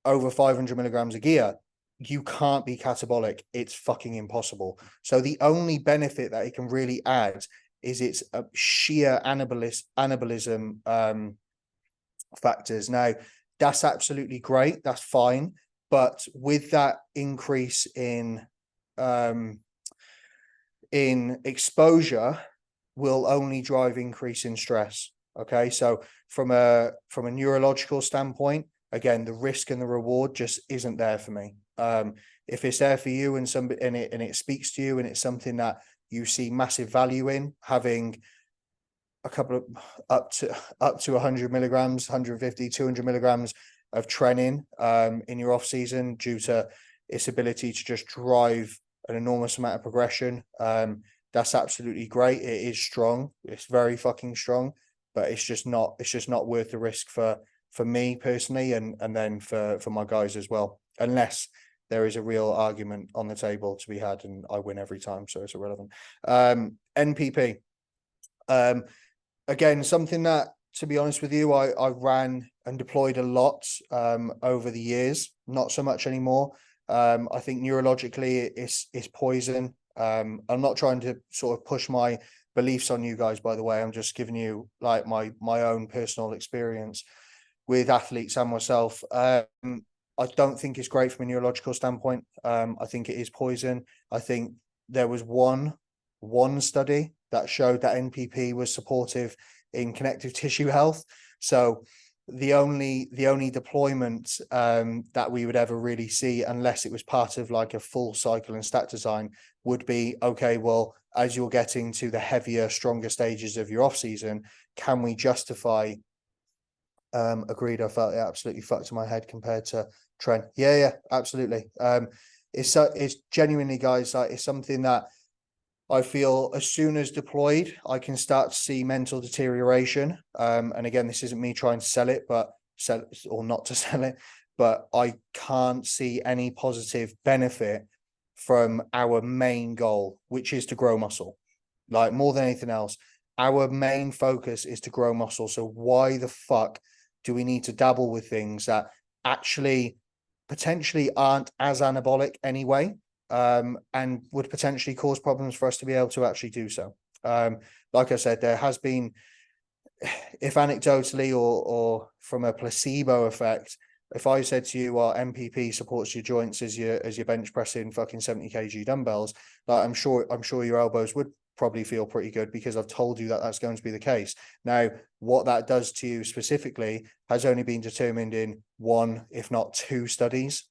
over 500 milligrams of gear, you can't be catabolic. It's fucking impossible. So the only benefit that it can really add is its sheer anabolism factors. Now, that's absolutely great. That's fine. But with that increase in exposure, will only drive increase in stress. Okay. So from a neurological standpoint, again, the risk and the reward just isn't there for me. If it's there for you and it speaks to you and it's something that you see massive value in, having a couple of up to 100 milligrams, 150, 200 milligrams of Trenin in your off season due to its ability to just drive an enormous amount of progression, that's absolutely great. It is strong. It's very fucking strong, but it's just not worth the risk for me personally, and then for my guys as well, unless there is a real argument on the table to be had and I win every time, so it's irrelevant. NPP, again, something that, to be honest with you, I ran and deployed a lot over the years, not so much anymore. I think neurologically it's poison. I'm not trying to sort of push my beliefs on you guys, by the way. I'm just giving you like my own personal experience with athletes and myself. I don't think it's great from a neurological standpoint. I think it is poison. I think there was one study that showed that NPP was supportive in connective tissue health. So the only deployment that we would ever really see, unless it was part of like a full cycle and stat design, would be, okay, well, as you're getting to the heavier, stronger stages of your off season, can we justify agreed. I felt it absolutely fucked my head compared to Trent. Yeah, absolutely. It's genuinely, guys, like it's something that I feel as soon as deployed, I can start to see mental deterioration. And again, this isn't me trying to sell it, or not to sell it, but I can't see any positive benefit from our main goal, which is to grow muscle. Like more than anything else, our main focus is to grow muscle. So why the fuck do we need to dabble with things that actually potentially aren't as anabolic anyway, and would potentially cause problems for us to be able to actually do so? Like I said, there has been, if anecdotally or from a placebo effect, if I said to you, well, MPP supports your joints as you're bench pressing fucking 70 kg dumbbells, like I'm sure your elbows would probably feel pretty good, because I've told you that that's going to be the case. Now, what that does to you specifically has only been determined in one, if not two studies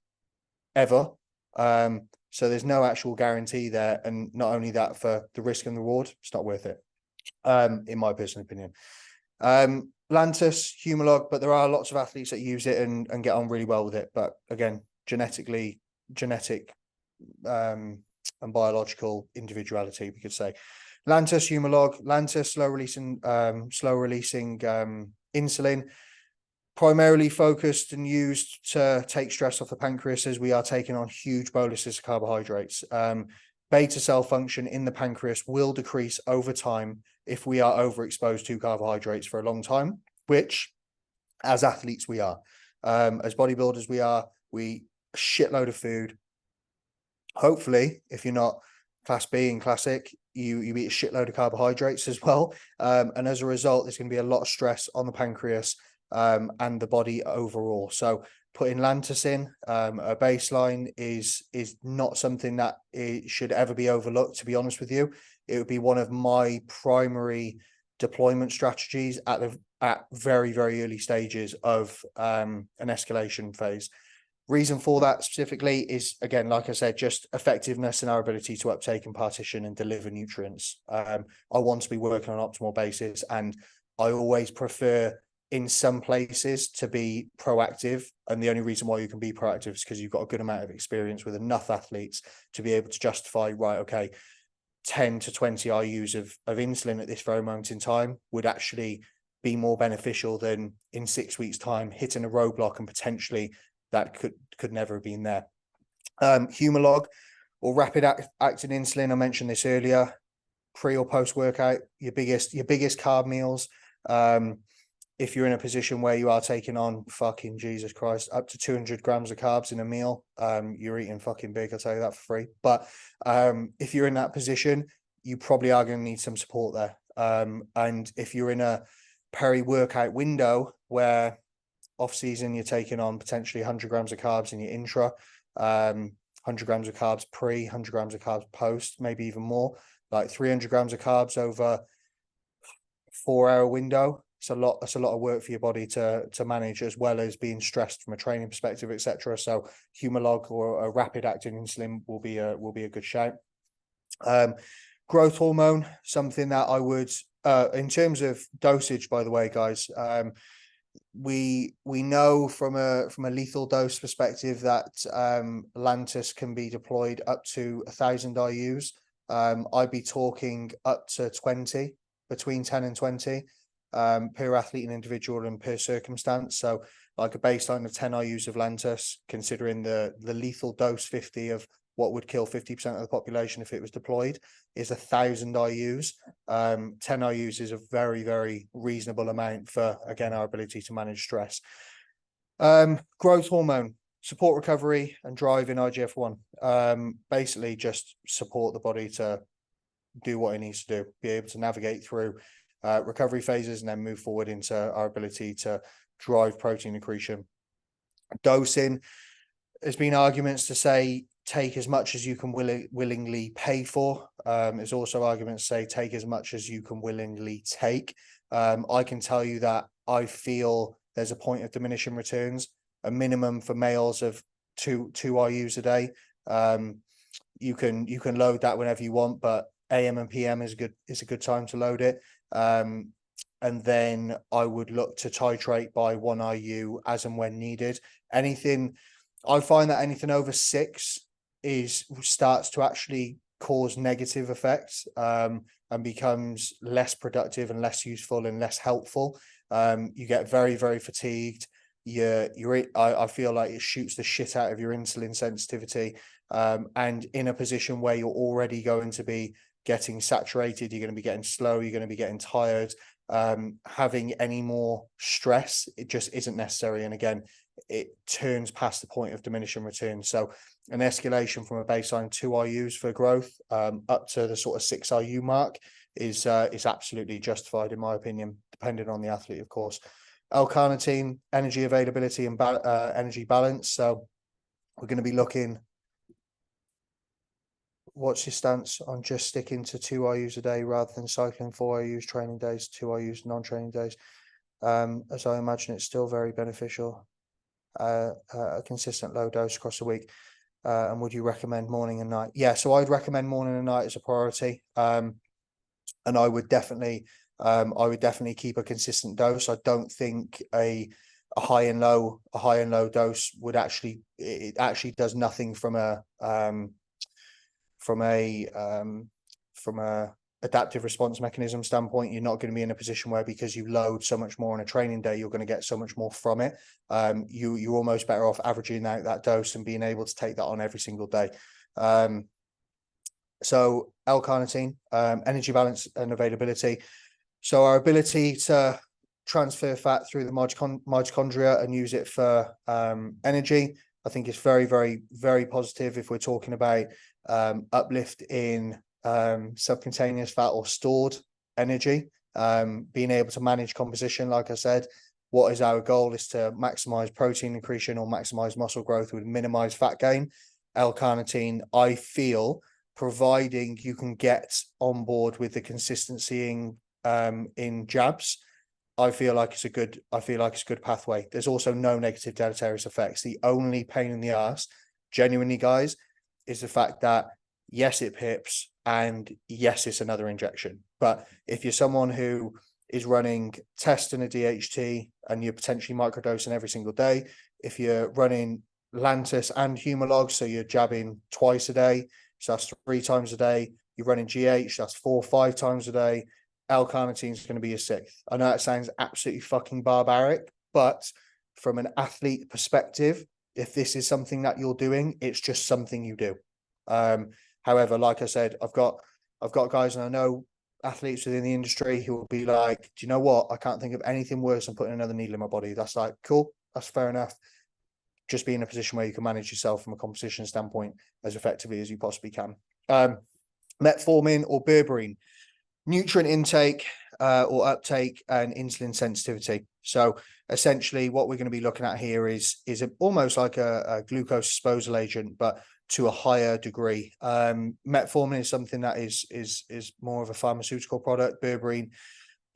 ever. So there's no actual guarantee there. And not only that, for the risk and reward, it's not worth it, in my personal opinion. Lantus, Humalog, but there are lots of athletes that use it and get on really well with it. But again, genetic and biological individuality, we could say. Lantus, Humalog. Lantus, slow releasing insulin, primarily focused and used to take stress off the pancreas, as we are taking on huge boluses of carbohydrates. Beta cell function in the pancreas will decrease over time if we are overexposed to carbohydrates for a long time, which as athletes we are. As bodybuilders we a shitload of food. Hopefully, if you're not class B and classic, you eat a shitload of carbohydrates as well. And as a result, there's going to be a lot of stress on the pancreas and the body overall. So putting Lantus in a baseline is not something that it should ever be overlooked, to be honest with you. It would be one of my primary deployment strategies at very, very early stages of an escalation phase. Reason for that specifically is, again, like I said, just effectiveness and our ability to uptake and partition and deliver nutrients. I want to be working on an optimal basis, and I always prefer in some places to be proactive. And the only reason why you can be proactive is because you've got a good amount of experience with enough athletes to be able to justify, right, okay, 10 to 20 IUs of insulin at this very moment in time would actually be more beneficial than in 6 weeks' time hitting a roadblock and potentially that could never have been there. Humalog, or rapid acting insulin, I mentioned this earlier, pre or post workout, your biggest carb meals. If you're in a position where you are taking on, fucking Jesus Christ, up to 200 grams of carbs in a meal, you're eating fucking big, I'll tell you that for free. But if you're in that position, you probably are going to need some support there. And if you're in a peri-workout window where off season you're taking on potentially 100 grams of carbs in your intra, 100 grams of carbs pre, 100 grams of carbs post, maybe even more, like 300 grams of carbs over 4-hour window. It's a lot of work for your body to manage, as well as being stressed from a training perspective, etc. So Humalog or a rapid acting insulin will be a good shout. Growth hormone, something that I would, in terms of dosage, by the way, guys, we know from a lethal dose perspective that Lantus can be deployed up to 1,000 IUs. I'd be talking up to 20, between 10 and 20 per athlete and individual and per circumstance. So like a baseline of 10 IUs of Lantus, considering the lethal dose 50 of what would kill 50% of the population if it was deployed, is 1,000 IUs. 10 IUs is a very, very reasonable amount for, again, our ability to manage stress. Growth hormone, support recovery and drive in IGF-1. Basically just support the body to do what it needs to do, be able to navigate through recovery phases and then move forward into our ability to drive protein accretion. Dosing, there's been arguments to say take as much as you can willingly pay for. There's also arguments to say take as much as you can willingly take. I can tell you that I feel there's a point of diminishing returns, a minimum for males of two IUs a day. You can load that whenever you want, but AM and PM is a good time to load it. And then I would look to titrate by 1 IU as and when needed. I find that anything over 6 starts to actually cause negative effects, and becomes less productive and less useful and less helpful. You get very, very fatigued. I feel like it shoots the shit out of your insulin sensitivity. And in a position where you're already going to be getting saturated, you're going to be getting slow, you're going to be getting tired. Having any more stress, it just isn't necessary. And again, it turns past the point of diminishing returns. So an escalation from a baseline 2 IUs for growth up to the sort of 6 IU mark is absolutely justified, in my opinion, depending on the athlete, of course. L-carnitine, energy availability and energy balance. So we're going to be looking. What's your stance on just sticking to 2 IUs a day rather than cycling 4 IUs training days, 2 IUs non-training days? As I imagine it's still very beneficial. A consistent low dose across the week. And would you recommend morning and night? Yeah, so I'd recommend morning and night as a priority. And I would definitely keep a consistent dose. I don't think a high and low dose would actually does nothing from a adaptive response mechanism standpoint. You're not going to be in a position where, because you load so much more on a training day, you're going to get so much more from it. You're almost better off averaging out that dose and being able to take that on every single day. So L-carnitine, energy balance and availability. So our ability to transfer fat through the mitochondria and use it for energy, I think is very, very, very positive if we're talking about uplift in subcutaneous fat or stored energy. Being able to manage composition, like I said, what is our goal is to maximize protein accretion or maximize muscle growth with minimize fat gain. L-carnitine, I feel, providing you can get on board with the consistency in jabs, I feel like it's a good pathway. There's also no negative deleterious effects. The only pain in the ass, genuinely, guys, is the fact that yes, it pips, and yes, it's another injection. But if you're someone who is running test and a DHT and you're potentially microdosing every single day, if you're running Lantus and Humalog, so you're jabbing twice a day, so that's 3 times a day, you're running GH, that's 4 or 5 times a day, L-carnitine is going to be your 6th. I know that sounds absolutely fucking barbaric, but from an athlete perspective, if this is something that you're doing, it's just something you do. However, like I said, I've got guys, and I know athletes within the industry who will be like, do you know what? I can't think of anything worse than putting another needle in my body. That's like, cool. That's fair enough. Just be in a position where you can manage yourself from a competition standpoint as effectively as you possibly can. Metformin or berberine, nutrient intake or uptake and insulin sensitivity. So essentially what we're going to be looking at here is almost like a glucose disposal agent, but to a higher degree. Metformin is something that is more of a pharmaceutical product. Berberine,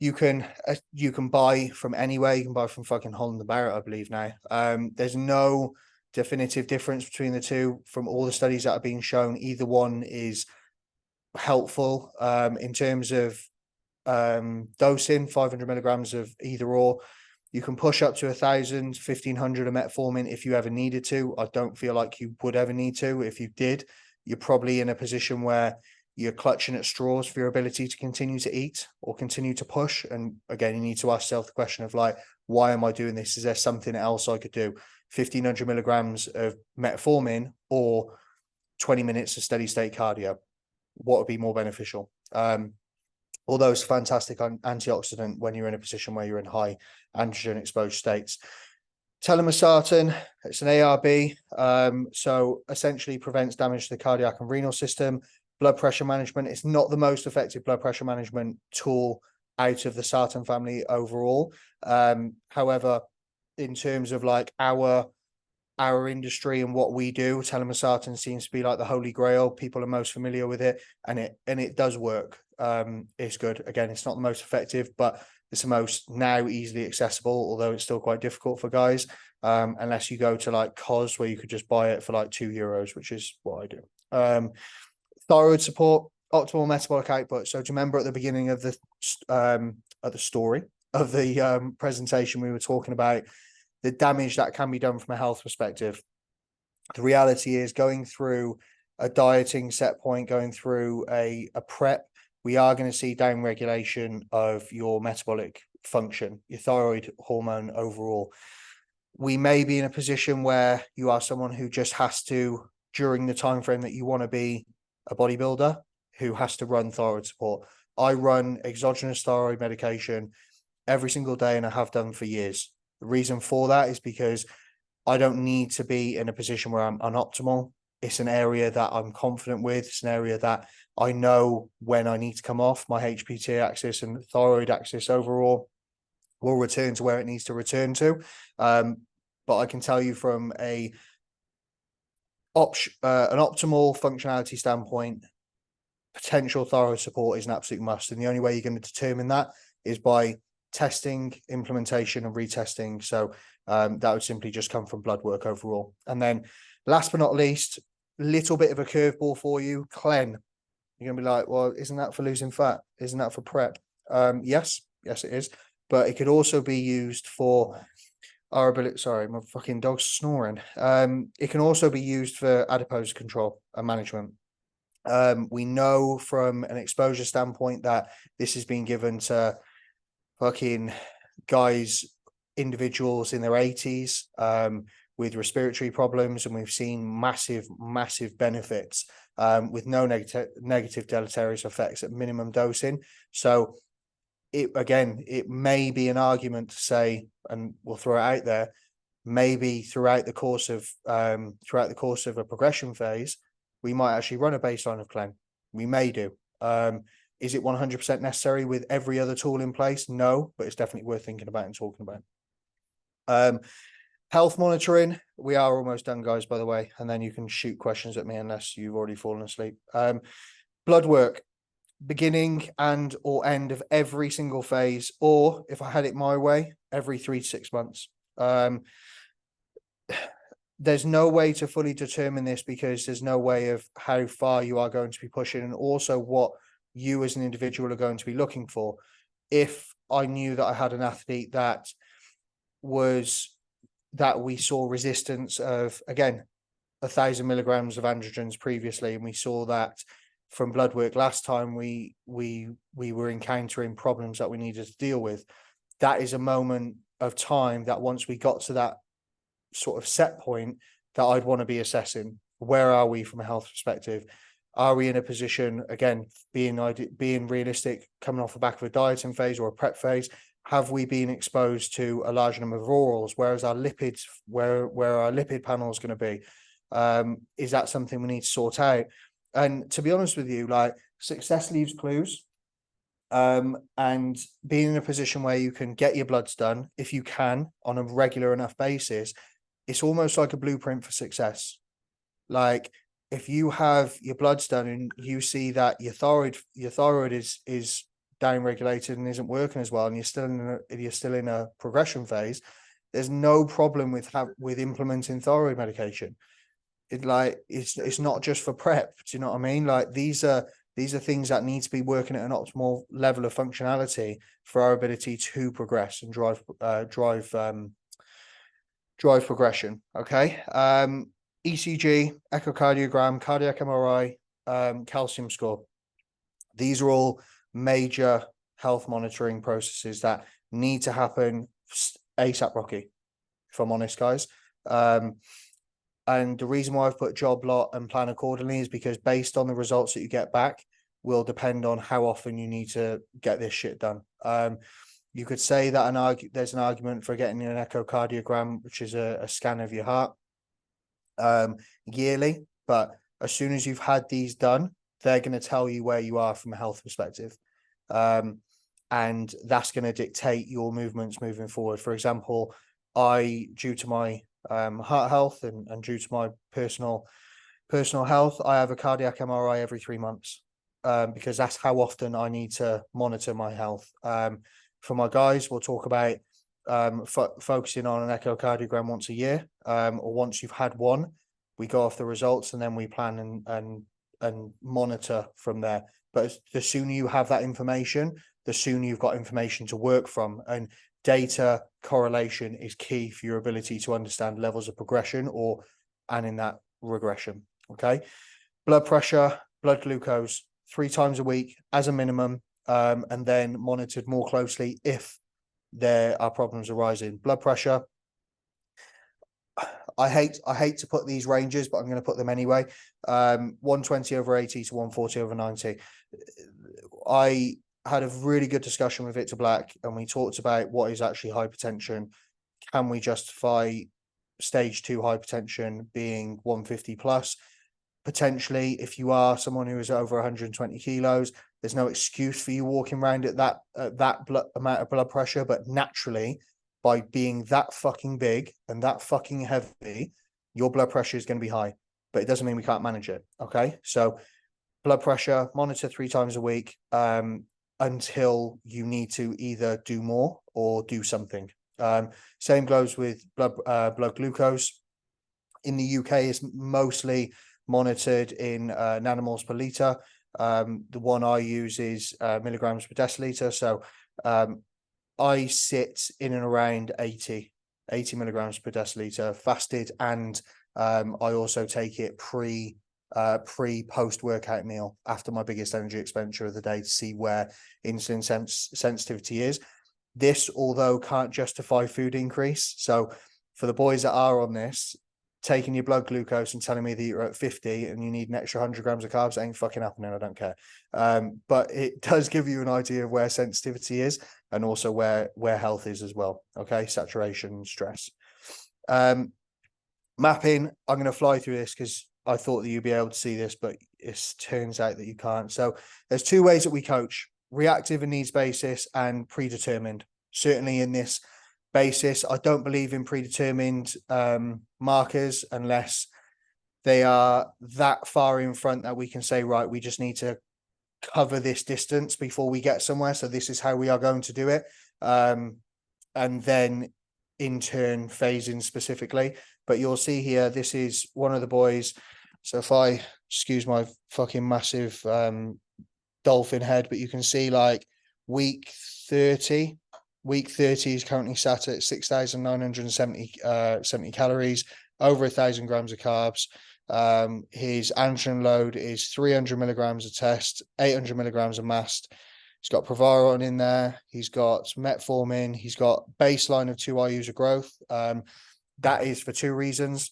you can buy from anywhere. You can buy from fucking Holland and Barrett, I believe now. There's no definitive difference between the two from all the studies that are being shown. Either one is helpful in terms of dosing, 500 milligrams of either or. You can push up to 1,000, 1,500 of metformin if you ever needed to. I don't feel like you would ever need to. If you did, you're probably in a position where you're clutching at straws for your ability to continue to eat or continue to push. And again, you need to ask yourself the question of like, why am I doing this? Is there something else I could do? 1,500 milligrams of metformin or 20 minutes of steady state cardio? What would be more beneficial? Although it's a fantastic antioxidant when you're in a position where you're in high androgen exposed states. Telmisartan, it's an ARB, so essentially prevents damage to the cardiac and renal system. blood pressure management. It's not the most effective blood pressure management tool out of the sartan family overall. However, in terms of like our industry and what we do, telmisartan seems to be like the holy grail. People are most familiar with it, and it does work. It's good. Again, it's not the most effective, but it's the most now easily accessible, although it's still quite difficult for guys, unless you go to like COS, where you could just buy it for like €2, which is what I do. Thyroid support, optimal metabolic output. So do you remember at the beginning of the story of the presentation, we were talking about the damage that can be done from a health perspective? The reality is, going through a dieting set point, going through a prep, we are going to see downregulation of your metabolic function, your thyroid hormone overall. We may be in a position where you are someone who just has to, during the time frame that you want to be a bodybuilder, who has to run thyroid support. I run exogenous thyroid medication every single day, and I have done for years. The reason for that is because I don't need to be in a position where I'm unoptimal. It's an area that I'm confident with. It's an area that I know when I need to come off. My HPT axis and thyroid axis overall will return to where it needs to return to. But I can tell you from an optimal functionality standpoint, potential thyroid support is an absolute must. And the only way you're going to determine that is by testing, implementation, and retesting. So that would simply just come from blood work overall. And then last but not least, little bit of a curveball for you, Clen. You're gonna be like, well, isn't that for losing fat? Isn't that for prep? Yes, it is. But it could also be used for our ability. Sorry, my fucking dog's snoring. It can also be used for adipose control and management. We know from an exposure standpoint that this has been given to fucking guys, individuals in their 80s with respiratory problems, and we've seen massive benefits with no negative deleterious effects at minimum dosing. So it may be an argument to say, and we'll throw it out there, maybe throughout the course of a progression phase, we might actually run a baseline of Clen. We may do. Is it 100% necessary with every other tool in place? No, but it's definitely worth thinking about and talking about. Health monitoring. We are almost done, guys, by the way, and then you can shoot questions at me unless you've already fallen asleep. Blood work, beginning and or end of every single phase, or if I had it my way, every 3 to 6 months. There's no way to fully determine this because there's no way of how far you are going to be pushing, and also what you as an individual are going to be looking for. If I knew that I had an athlete that we saw resistance of, again, 1,000 milligrams of androgens previously, and we saw that from blood work last time we were encountering problems that we needed to deal with, that is a moment of time that once we got to that sort of set point, that I'd want to be assessing, where are we from a health perspective? Are we in a position, again, being realistic, coming off the back of a dieting phase or a prep phase? Have we been exposed to a large number of orals? Where is our lipids? Where are our lipid panels going to be? Is that something we need to sort out? And to be honest with you, like, success leaves clues. And being in a position where you can get your bloods done, if you can, on a regular enough basis, it's almost like a blueprint for success. Like, if you have your bloods done and you see that your thyroid is downregulated and isn't working as well, and you're still in a progression phase, there's no problem with implementing thyroid medication. It's not just for prep. Do you know what I mean? Like, these are things that need to be working at an optimal level of functionality for our ability to progress and drive progression. Okay. ECG, echocardiogram, cardiac MRI, calcium score. These are all major health monitoring processes that need to happen ASAP, Rocky, if I'm honest, guys. And the reason why I've put job lot and plan accordingly is because based on the results that you get back will depend on how often you need to get this shit done. You could say that there's an argument for getting an echocardiogram, which is a scan of your heart, yearly, but as soon as you've had these done, they're going to tell you where you are from a health perspective. And that's going to dictate your movements moving forward. For example, due to my heart health and due to my personal health, I have a cardiac MRI every 3 months, because that's how often I need to monitor my health. For my guys, we'll talk about focusing on an echocardiogram once a year, or once you've had one, we go off the results and then we plan and monitor from there. But the sooner you have that information, the sooner you've got information to work from, and data correlation is key for your ability to understand levels of progression and in that regression. Okay, blood pressure, blood glucose 3 times a week as a minimum, and then monitored more closely if there are problems arising. Blood pressure, I hate to put these ranges, but I'm going to put them anyway. 120/80 to 140/90. I had a really good discussion with Victor Black, and we talked about what is actually hypertension. Can we justify stage 2 hypertension being 150 plus? Potentially, if you are someone who is over 120 kilos, there's no excuse for you walking around at that amount of blood pressure. But naturally, by being that fucking big and that fucking heavy, your blood pressure is going to be high. But it doesn't mean we can't manage it. Okay, so blood pressure, monitor 3 times a week, until you need to either do more or do something. Same goes with blood glucose. In the UK, it's mostly monitored in nanomoles per liter. The one I use is milligrams per deciliter. So I sit in and around 80 milligrams per deciliter fasted, and I also take it post workout meal after my biggest energy expenditure of the day to see where insulin sensitivity is. This, although, can't justify food increase. So for the boys that are on this, taking your blood glucose and telling me that you're at 50 and you need an extra 100 grams of carbs ain't fucking happening. I don't care. But it does give you an idea of where sensitivity is, and also where health is as well. Okay, saturation, stress. Mapping, I'm going to fly through this because I thought that you'd be able to see this, but it turns out that you can't. So there's 2 ways that we coach: reactive and needs basis, and predetermined. Certainly in this basis, I don't believe in predetermined markers unless they are that far in front that we can say, right, we just need to cover this distance before we get somewhere, so this is how we are going to do it, and then in turn phase in specifically. But you'll see here, this is one of the boys. So if I excuse my fucking massive dolphin head, but you can see like week 30 is currently sat at 6,970 calories, over 1,000 grams of carbs. His androgen load is 300 milligrams of test, 800 milligrams of mast. He's got Provaron in there. He's got metformin. He's got baseline of 2 IUs of growth. That is for 2 reasons.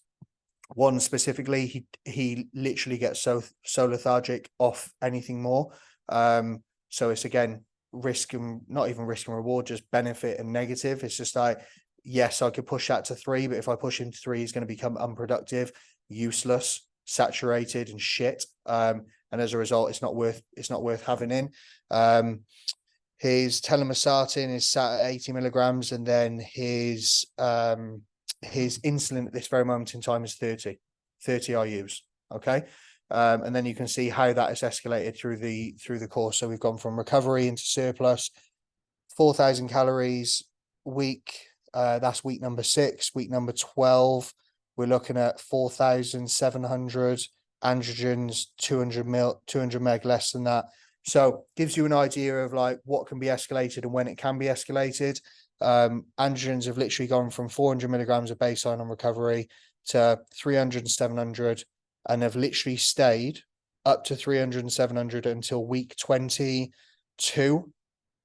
One, specifically, he literally gets so lethargic off anything more. So it's, again, risk and not even risk and reward, just benefit and negative. It's just like, yes, I could push that to 3, but if I push him to 3, he's going to become unproductive, useless, saturated, and shit. And as a result, it's not worth having in. His telmisartan is sat at 80 milligrams, and then his insulin at this very moment in time is 30 IUs. Okay. And then you can see how that has escalated through the course. So we've gone from recovery into surplus, 4,000 calories week. That's week number 6. Week number 12, we're looking at 4,700 androgens, 200 meg less than that. So gives you an idea of like what can be escalated and when it can be escalated. Androgens have literally gone from 400 milligrams of baseline on recovery to 300 and 700, and have literally stayed up to 300 and 700 until week 22.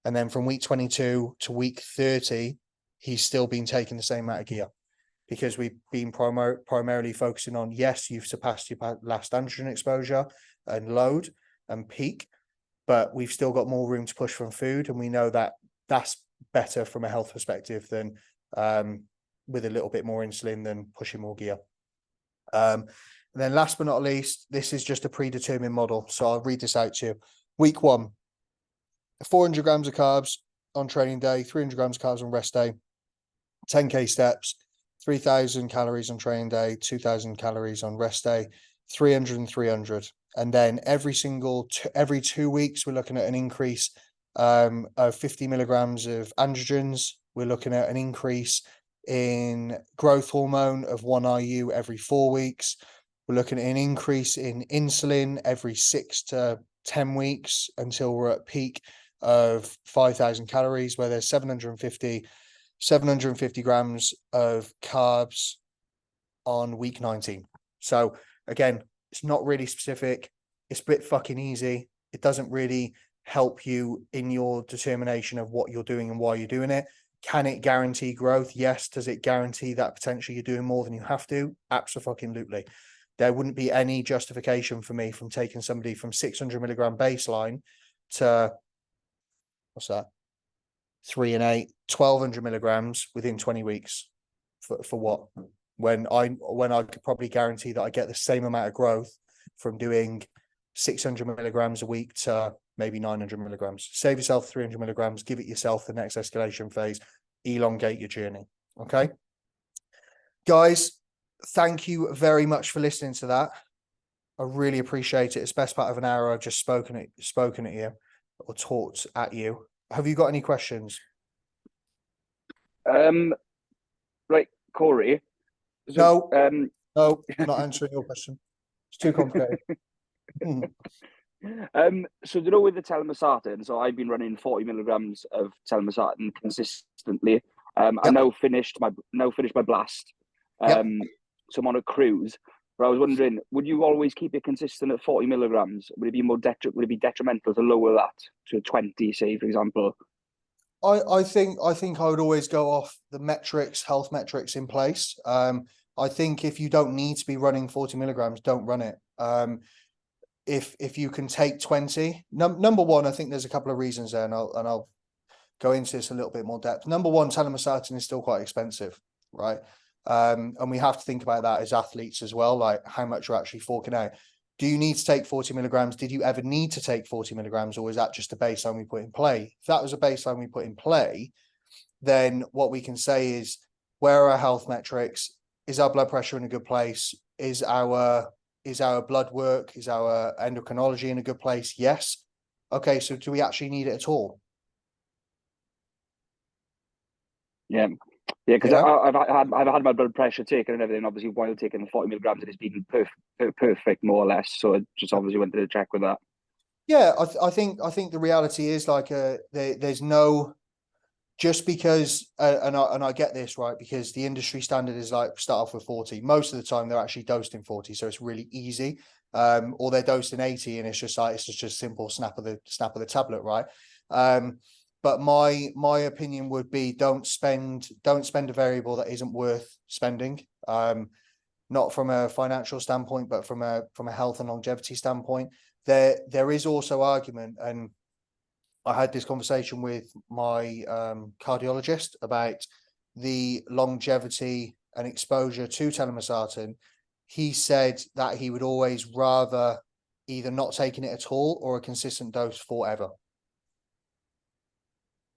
And then from week 22 to week 30, he's still been taking the same amount of gear, because we've been primarily focusing on, yes, you've surpassed your last androgen exposure and load and peak, but we've still got more room to push from food. And we know that that's better from a health perspective than with a little bit more insulin than pushing more gear. And then last but not least, this is just a predetermined model. So I'll read this out to you. Week 1, 400 grams of carbs on training day, 300 grams of carbs on rest day, 10K steps, 3,000 calories on training day, 2,000 calories on rest day, 300 and 300. And then every 2 weeks, we're looking at an increase of 50 milligrams of androgens. We're looking at an increase in growth hormone of 1 IU every 4 weeks. We're looking at an increase in insulin every 6 to 10 weeks until we're at peak of 5,000 calories, where there's 750 grams of carbs on week 19. So again, it's not really specific. It's a bit fucking easy. It doesn't really help you in your determination of what you're doing and why you're doing it. Can it guarantee growth? Yes. Does it guarantee that potentially you're doing more than you have to? Absolutely. There wouldn't be any justification for me from taking somebody from 600 milligram baseline to, what's that? 3 and 8, 1,200 milligrams within 20 weeks. For what? When I could probably guarantee that I get the same amount of growth from doing 600 milligrams a week to maybe 900 milligrams. Save yourself 300 milligrams, give it yourself the next escalation phase, elongate your journey. Okay. Guys, thank you very much for listening to that. I really appreciate it. It's best part of an hour I've just spoken at you or talked at you. Have you got any questions? Right, Corey. So, no, not answering your question. It's too complicated. So you know, with the telmisartan, so I've been running 40 milligrams of telmisartan consistently. I now finished my blast. So I'm on a cruise. But I was wondering, would you always keep it consistent at 40 milligrams? Would it be detrimental to lower that to 20, say, for example? I think I would always go off the health metrics in place. I think if you don't need to be running 40 milligrams, don't run it. If you can take 20, number one, I think there's a couple of reasons there, and I'll go into this a little bit more depth. Number one, telmisartan is still quite expensive, right? And we have to think about that as athletes as well, like how much you're actually forking out. Do you need to take 40 milligrams? Did you ever need to take 40 milligrams, or is that just a baseline we put in play? If that was a baseline we put in play, then what we can say is, where are our health metrics? Is our blood pressure in a good place? Is our blood work, is our endocrinology in a good place? Yes. Okay, so do we actually need it at all? Yeah, because I've had my blood pressure taken and everything. Obviously, while taking the 40 milligrams, it's been perfect, more or less. So I just obviously wanted to check with that. Yeah, I think the reality is like there's no, just because and I get this, right, because the industry standard is like start off with 40. Most of the time they're actually dosed in 40, so it's really easy. Or they're dosed in 80, and it's just a simple snap of the tablet, right? But my opinion would be don't spend a variable that isn't worth spending. Not from a financial standpoint, but from a health and longevity standpoint. There is also argument, and I had this conversation with my cardiologist about the longevity and exposure to telmisartan. He said that he would always rather either not taking it at all or a consistent dose forever.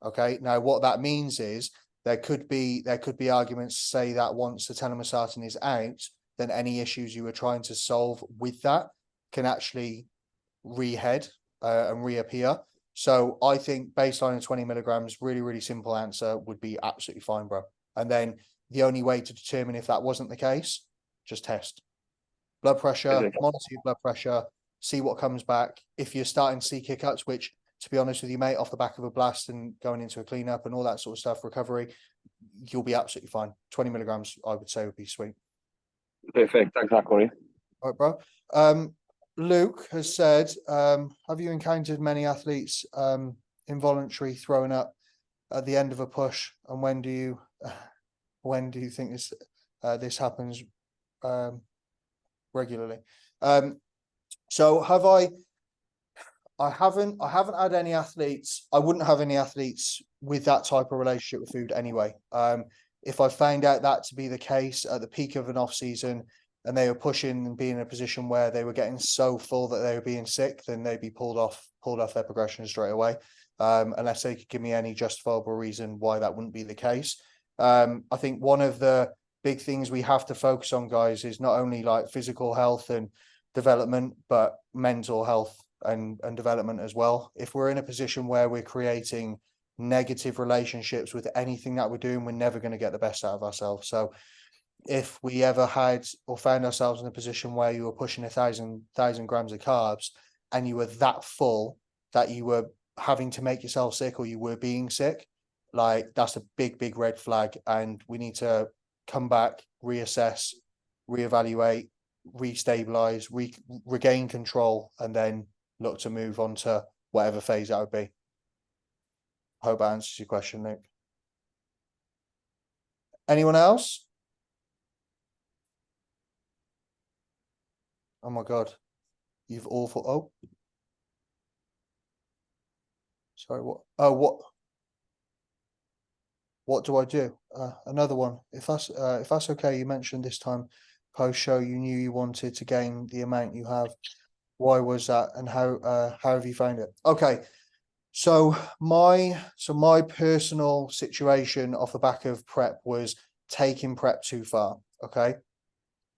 Okay, now what that means is there could be arguments to say that once the telmisartan is out, then any issues you were trying to solve with that can actually rehead and reappear. So I think baseline of 20 milligrams, really, really simple answer, would be absolutely fine, bro. And then the only way to determine if that wasn't the case, just test blood pressure, monitor your blood pressure, see what comes back. If you're starting to see kick-ups, which, to be honest with you, mate, off the back of a blast and going into a cleanup and all that sort of stuff, recovery, you'll be absolutely fine. 20 milligrams, I would say, would be sweet. Perfect. Thanks, Corey. All right, bro. Luke has said, have you encountered many athletes involuntary throwing up at the end of a push, and when do you think this happens regularly? So I haven't had any athletes. I wouldn't have any athletes with that type of relationship with food anyway. If I found out that to be the case at the peak of an off season, and they were pushing and being in a position where they were getting so full that they were being sick, then they'd be pulled off their progression straight away. Unless they could give me any justifiable reason why that wouldn't be the case. I think one of the big things we have to focus on, guys, is not only like physical health and development, but mental health and development as well. If we're in a position where we're creating negative relationships with anything that we're doing, we're never going to get the best out of ourselves. So if we ever had or found ourselves in a position where you were pushing 1,000 grams of carbs and you were that full that you were having to make yourself sick or you were being sick, like that's a big red flag, and we need to come back, reassess, reevaluate, restabilize, regain control, and then look to move on to whatever phase that would be. Hope that answers your question, Nick. Anyone else? Oh my God, you've awful. Oh, sorry. What? Oh, what do I do? Another one. If that's okay. You mentioned this time post show you knew you wanted to gain the amount you have. Why was that, and how have you found it? Okay. So my personal situation off the back of prep was taking prep too far. Okay.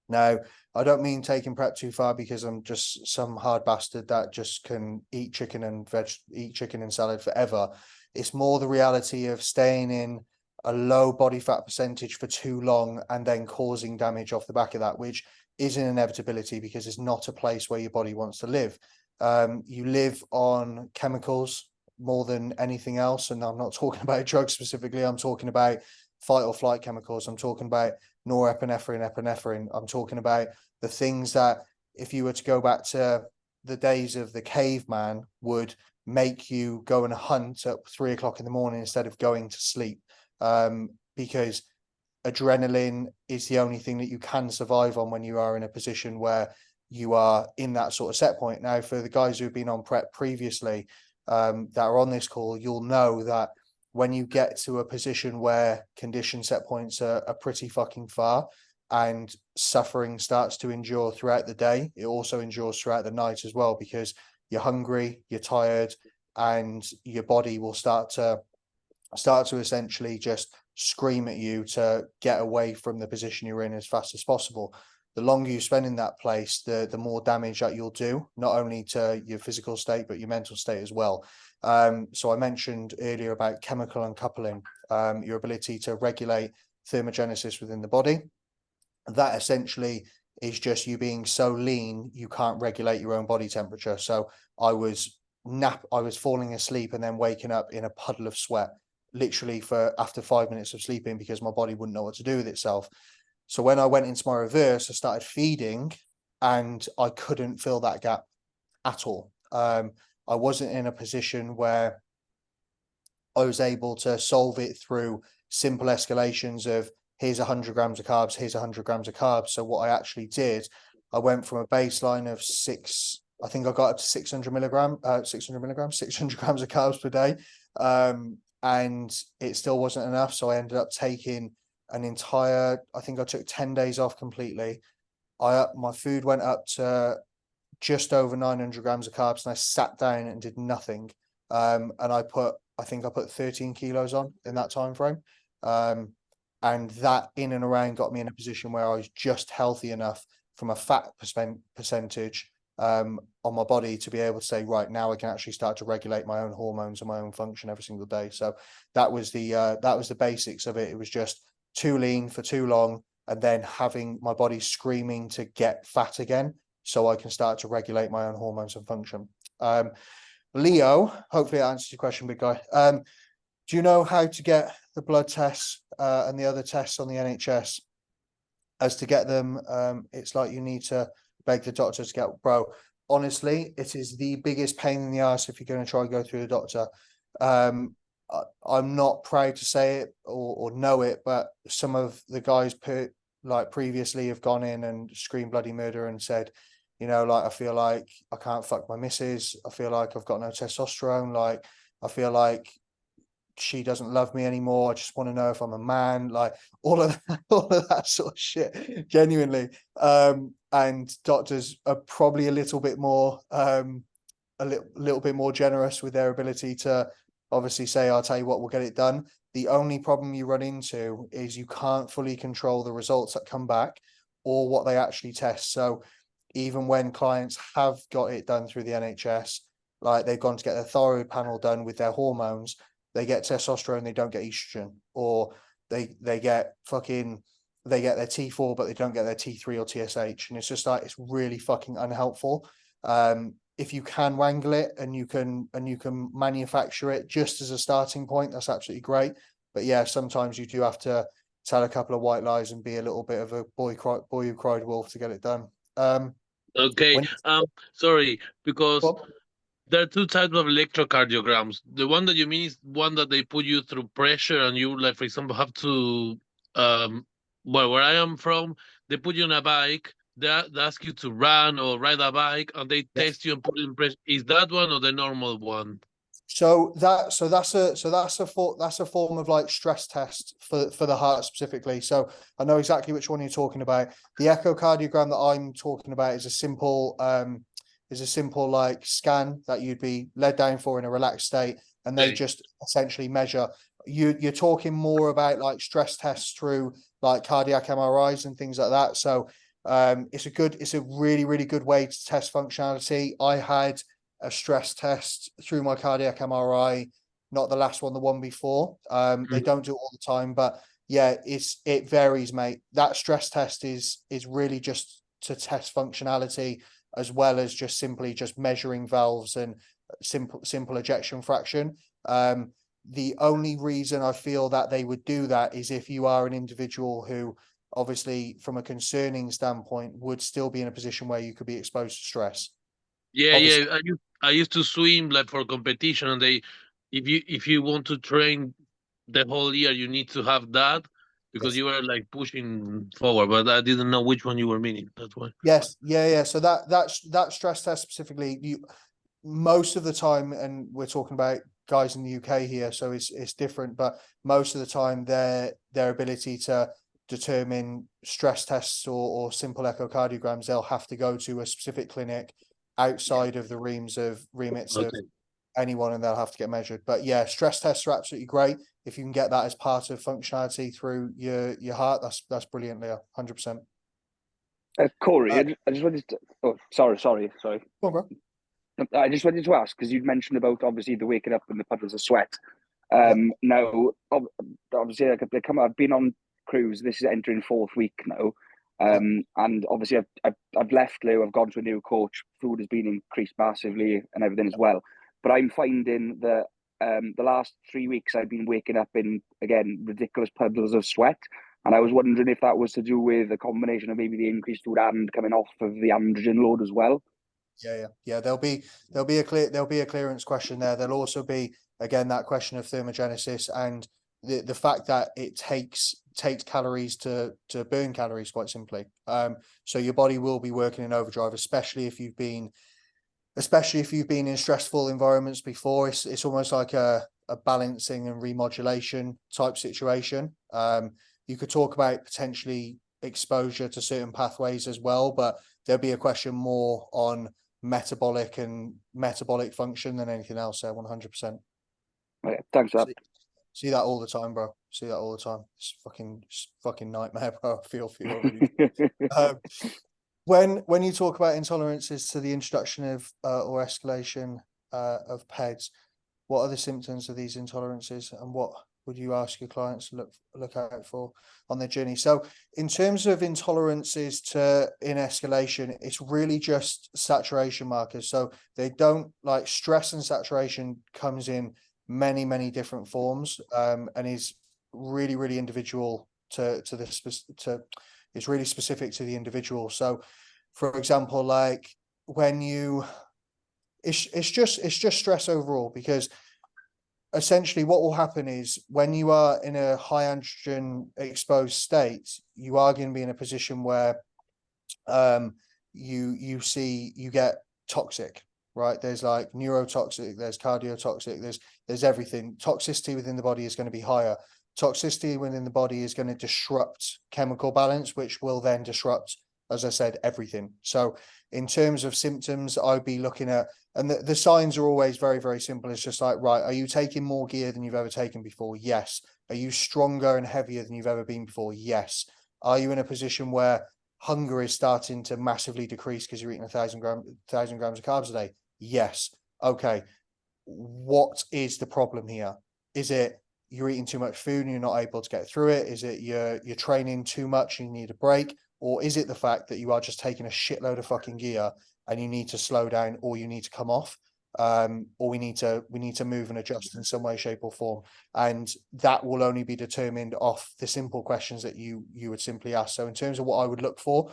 Now, I don't mean taking prep too far because I'm just some hard bastard that just can eat chicken and salad forever. It's more the reality of staying in a low body fat percentage for too long and then causing damage off the back of that, which is an inevitability because it's not a place where your body wants to live. You live on chemicals more than anything else. And I'm not talking about drugs specifically. I'm talking about fight or flight chemicals. I'm talking about norepinephrine, epinephrine. I'm talking about the things that if you were to go back to the days of the caveman would make you go and hunt at 3 o'clock in the morning instead of going to sleep. Because adrenaline is the only thing that you can survive on when you are in a position where you are in that sort of set point. Now, for the guys who've been on prep previously, that are on this call, you'll know that when you get to a position where condition set points are pretty fucking far and suffering starts to endure throughout the day, it also endures throughout the night as well, because you're hungry, you're tired, and your body will start to essentially just scream at you to get away from the position you're in as fast as possible. The longer you spend in that place, the more damage that you'll do, not only to your physical state, but your mental state as well. So I mentioned earlier about chemical uncoupling, your ability to regulate thermogenesis within the body. That essentially is just you being so lean, you can't regulate your own body temperature. So I was falling asleep and then waking up in a puddle of sweat, literally after 5 minutes of sleeping, because my body wouldn't know what to do with itself. So when I went into my reverse, I started feeding and I couldn't fill that gap at all. I wasn't in a position where I was able to solve it through simple escalations of here's 100 grams of carbs, here's 100 grams of carbs. So what I actually did, I went from a baseline of I think I got up to 600 grams of carbs per day. And it still wasn't enough. So I ended up taking I think I took 10 days off completely. My food went up to just over 900 grams of carbs and I sat down and did nothing. And I think I put 13 kilos on in that time frame. And that in and around got me in a position where I was just healthy enough from a fat percentage on my body to be able to say, right, now I can actually start to regulate my own hormones and my own function every single day. So that was the basics of it. It was just too lean for too long and then having my body screaming to get fat again so I can start to regulate my own hormones and function. Leo, hopefully that answers your question, big guy. Do you know how to get the blood tests and the other tests on the NHS? As to get them, it's like you need to beg the doctor to get, bro. Honestly, it is the biggest pain in the ass if you're going to try and go through the doctor. I'm not proud to say it or know it, but some of the guys previously have gone in and screamed bloody murder and said, you know, like, I feel like I can't fuck my missus. I feel like I've got no testosterone. Like, I feel like she doesn't love me anymore. I just want to know if I'm a man, like all of that, all of that sort of shit, genuinely. And doctors are probably a little bit more, little bit more generous with their ability to obviously say, I'll tell you what, we'll get it done. The only problem you run into is you can't fully control the results that come back or what they actually test. So even when clients have got it done through the NHS, like they've gone to get their thyroid panel done with their hormones, they get testosterone, they don't get estrogen, or they get they get their T4, but they don't get their T3 or TSH. And it's just like, it's really fucking unhelpful. If you can wangle it and you can manufacture it just as a starting point, that's absolutely great. But yeah, sometimes you do have to tell a couple of white lies and be a little bit of a boy who cried wolf to get it done. Okay. Sorry, because Well, there are two types of electrocardiograms. The one that you mean is one that they put you through pressure, and you, like, for example, have to, well, where I am from, they put you on a bike. They ask you to run or ride a bike, and they test you and put in pressure. Is that one or the normal one? So that's a form of like stress test for the heart specifically. So I know exactly which one you're talking about. The echocardiogram that I'm talking about is a simple like scan that you'd be led down for in a relaxed state, and they Okay. just essentially measure. You're talking more about like stress tests through like cardiac MRIs and things like that. So it's a really, really good way to test functionality. I had a stress test through my cardiac MRI, not the last one, the one before. They don't do it all the time, but yeah, it varies, mate. That stress test is really just to test functionality, as well as just simply just measuring valves and simple ejection fraction. The only reason I feel that they would do that is if you are an individual who, obviously, from a concerning standpoint, would still be in a position where you could be exposed to stress. Yeah, Obviously. yeah. I used to swim like for competition, and if you want to train the whole year, you need to have that because Yes. you were like pushing forward. But I didn't know which one you were meaning. That's why. Yes, yeah. So that stress test specifically, you most of the time, and we're talking about guys in the UK here, so it's different, but most of the time their ability to determine stress tests or simple echocardiograms, they'll have to go to a specific clinic outside of the remits of Okay. anyone, and they'll have to get measured. But yeah, stress tests are absolutely great. If you can get that as part of functionality through your heart, that's brilliant, Leo. 100%. Corey, I just wanted to. Oh, sorry. Come on, bro. I just wanted to ask, because you'd mentioned about obviously the waking up and the puddles of sweat. Yep. Now, obviously, I've been on cruise. This is entering 4th week now, and obviously I've left Lou. I've gone to a new coach. Food has been increased massively and everything as well. But I'm finding that the last 3 weeks I've been waking up in, again, ridiculous puddles of sweat. And I was wondering if that was to do with a combination of maybe the increased food and coming off of the androgen load as well. Yeah. There'll be a clearance question there. There'll also be, again, that question of thermogenesis and the fact that it takes calories to burn calories, quite simply. So your body will be working in overdrive, especially if you've been in stressful environments before. It's almost like a balancing and remodulation type situation. You could talk about potentially exposure to certain pathways as well, but there'll be a question more on metabolic function than anything else there. 100%. Okay, thanks for that. See that all the time, bro. See that all the time. It's fucking nightmare, bro. I feel really. When you talk about intolerances to the introduction of or escalation of PEDs, what are the symptoms of these intolerances, and what would you ask your clients to look out for on their journey? So in terms of intolerances in escalation, it's really just saturation markers. So they don't, like, stress and saturation comes in many different forms, and is really, really individual to it's really specific to the individual. So for example, like when it's just stress overall, because essentially what will happen is when you are in a high androgen exposed state, you are going to be in a position where you get toxic, right? There's like neurotoxic, there's cardiotoxic, there's everything. Toxicity within the body is going to be higher. Toxicity within the body is going to disrupt chemical balance, which will then disrupt, as I said, everything. So in terms of symptoms, I'd be looking at, and the signs are always very, very simple. It's just like, right, are you taking more gear than you've ever taken before? Yes. Are you stronger and heavier than you've ever been before? Yes. Are you in a position where hunger is starting to massively decrease because you're eating 1,000 grams of carbs a day? Yes. Okay. What is the problem here? Is it you're eating too much food and you're not able to get through it? Is it you're training too much and you need a break? Or is it the fact that you are just taking a shitload of fucking gear and you need to slow down, or you need to come off, or we need to move and adjust in some way, shape, or form? And that will only be determined off the simple questions that you would simply ask. So in terms of what I would look for,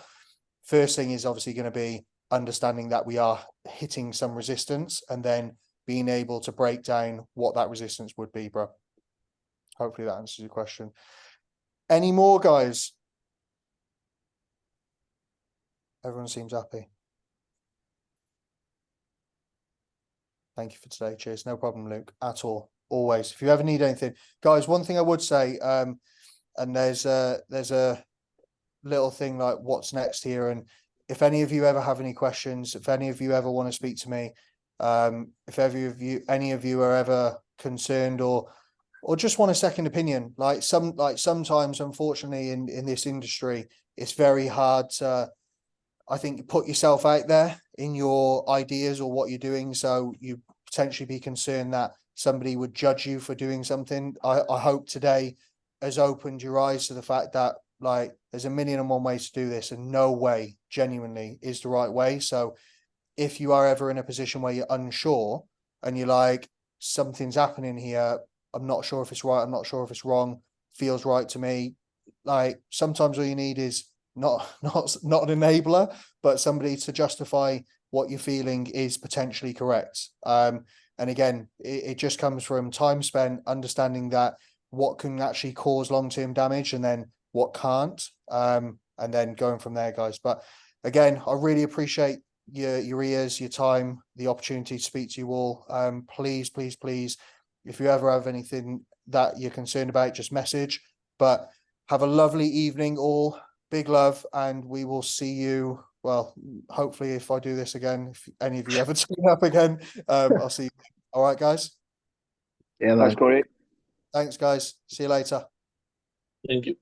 first thing is obviously going to be understanding that we are hitting some resistance, and then being able to break down what that resistance would be, bro. Hopefully that answers your question. Any more, guys? Everyone seems happy. Thank you for today. Cheers. No problem, Luke, at all. Always. If you ever need anything, guys, one thing I would say, and there's a little thing like what's next here. And if any of you ever have any questions, if any of you ever want to speak to me, if any of you are ever concerned or just want a second opinion, sometimes, unfortunately, in this industry, it's very hard to, I think, put yourself out there in your ideas or what you're doing. So you potentially be concerned that somebody would judge you for doing something. I hope today has opened your eyes to the fact that like there's 1,000,001 ways to do this, and no way genuinely is the right way. So if you are ever in a position where you're unsure and you're like, something's happening here, I'm not sure if it's right, I'm not sure if it's wrong, feels right to me. Like sometimes all you need is not an enabler, but somebody to justify what you're feeling is potentially correct. And again, it just comes from time spent understanding that what can actually cause long-term damage and then what can't, and then going from there, guys. But again, I really appreciate your ears, your time, the opportunity to speak to you all. Please, if you ever have anything that you're concerned about, just message. But have a lovely evening all. Big love, and we will see you. Well, hopefully, if I do this again, if any of you ever turn up again, I'll see you. All right, guys. Yeah, That's man. great. Thanks, guys. See you later. Thank you.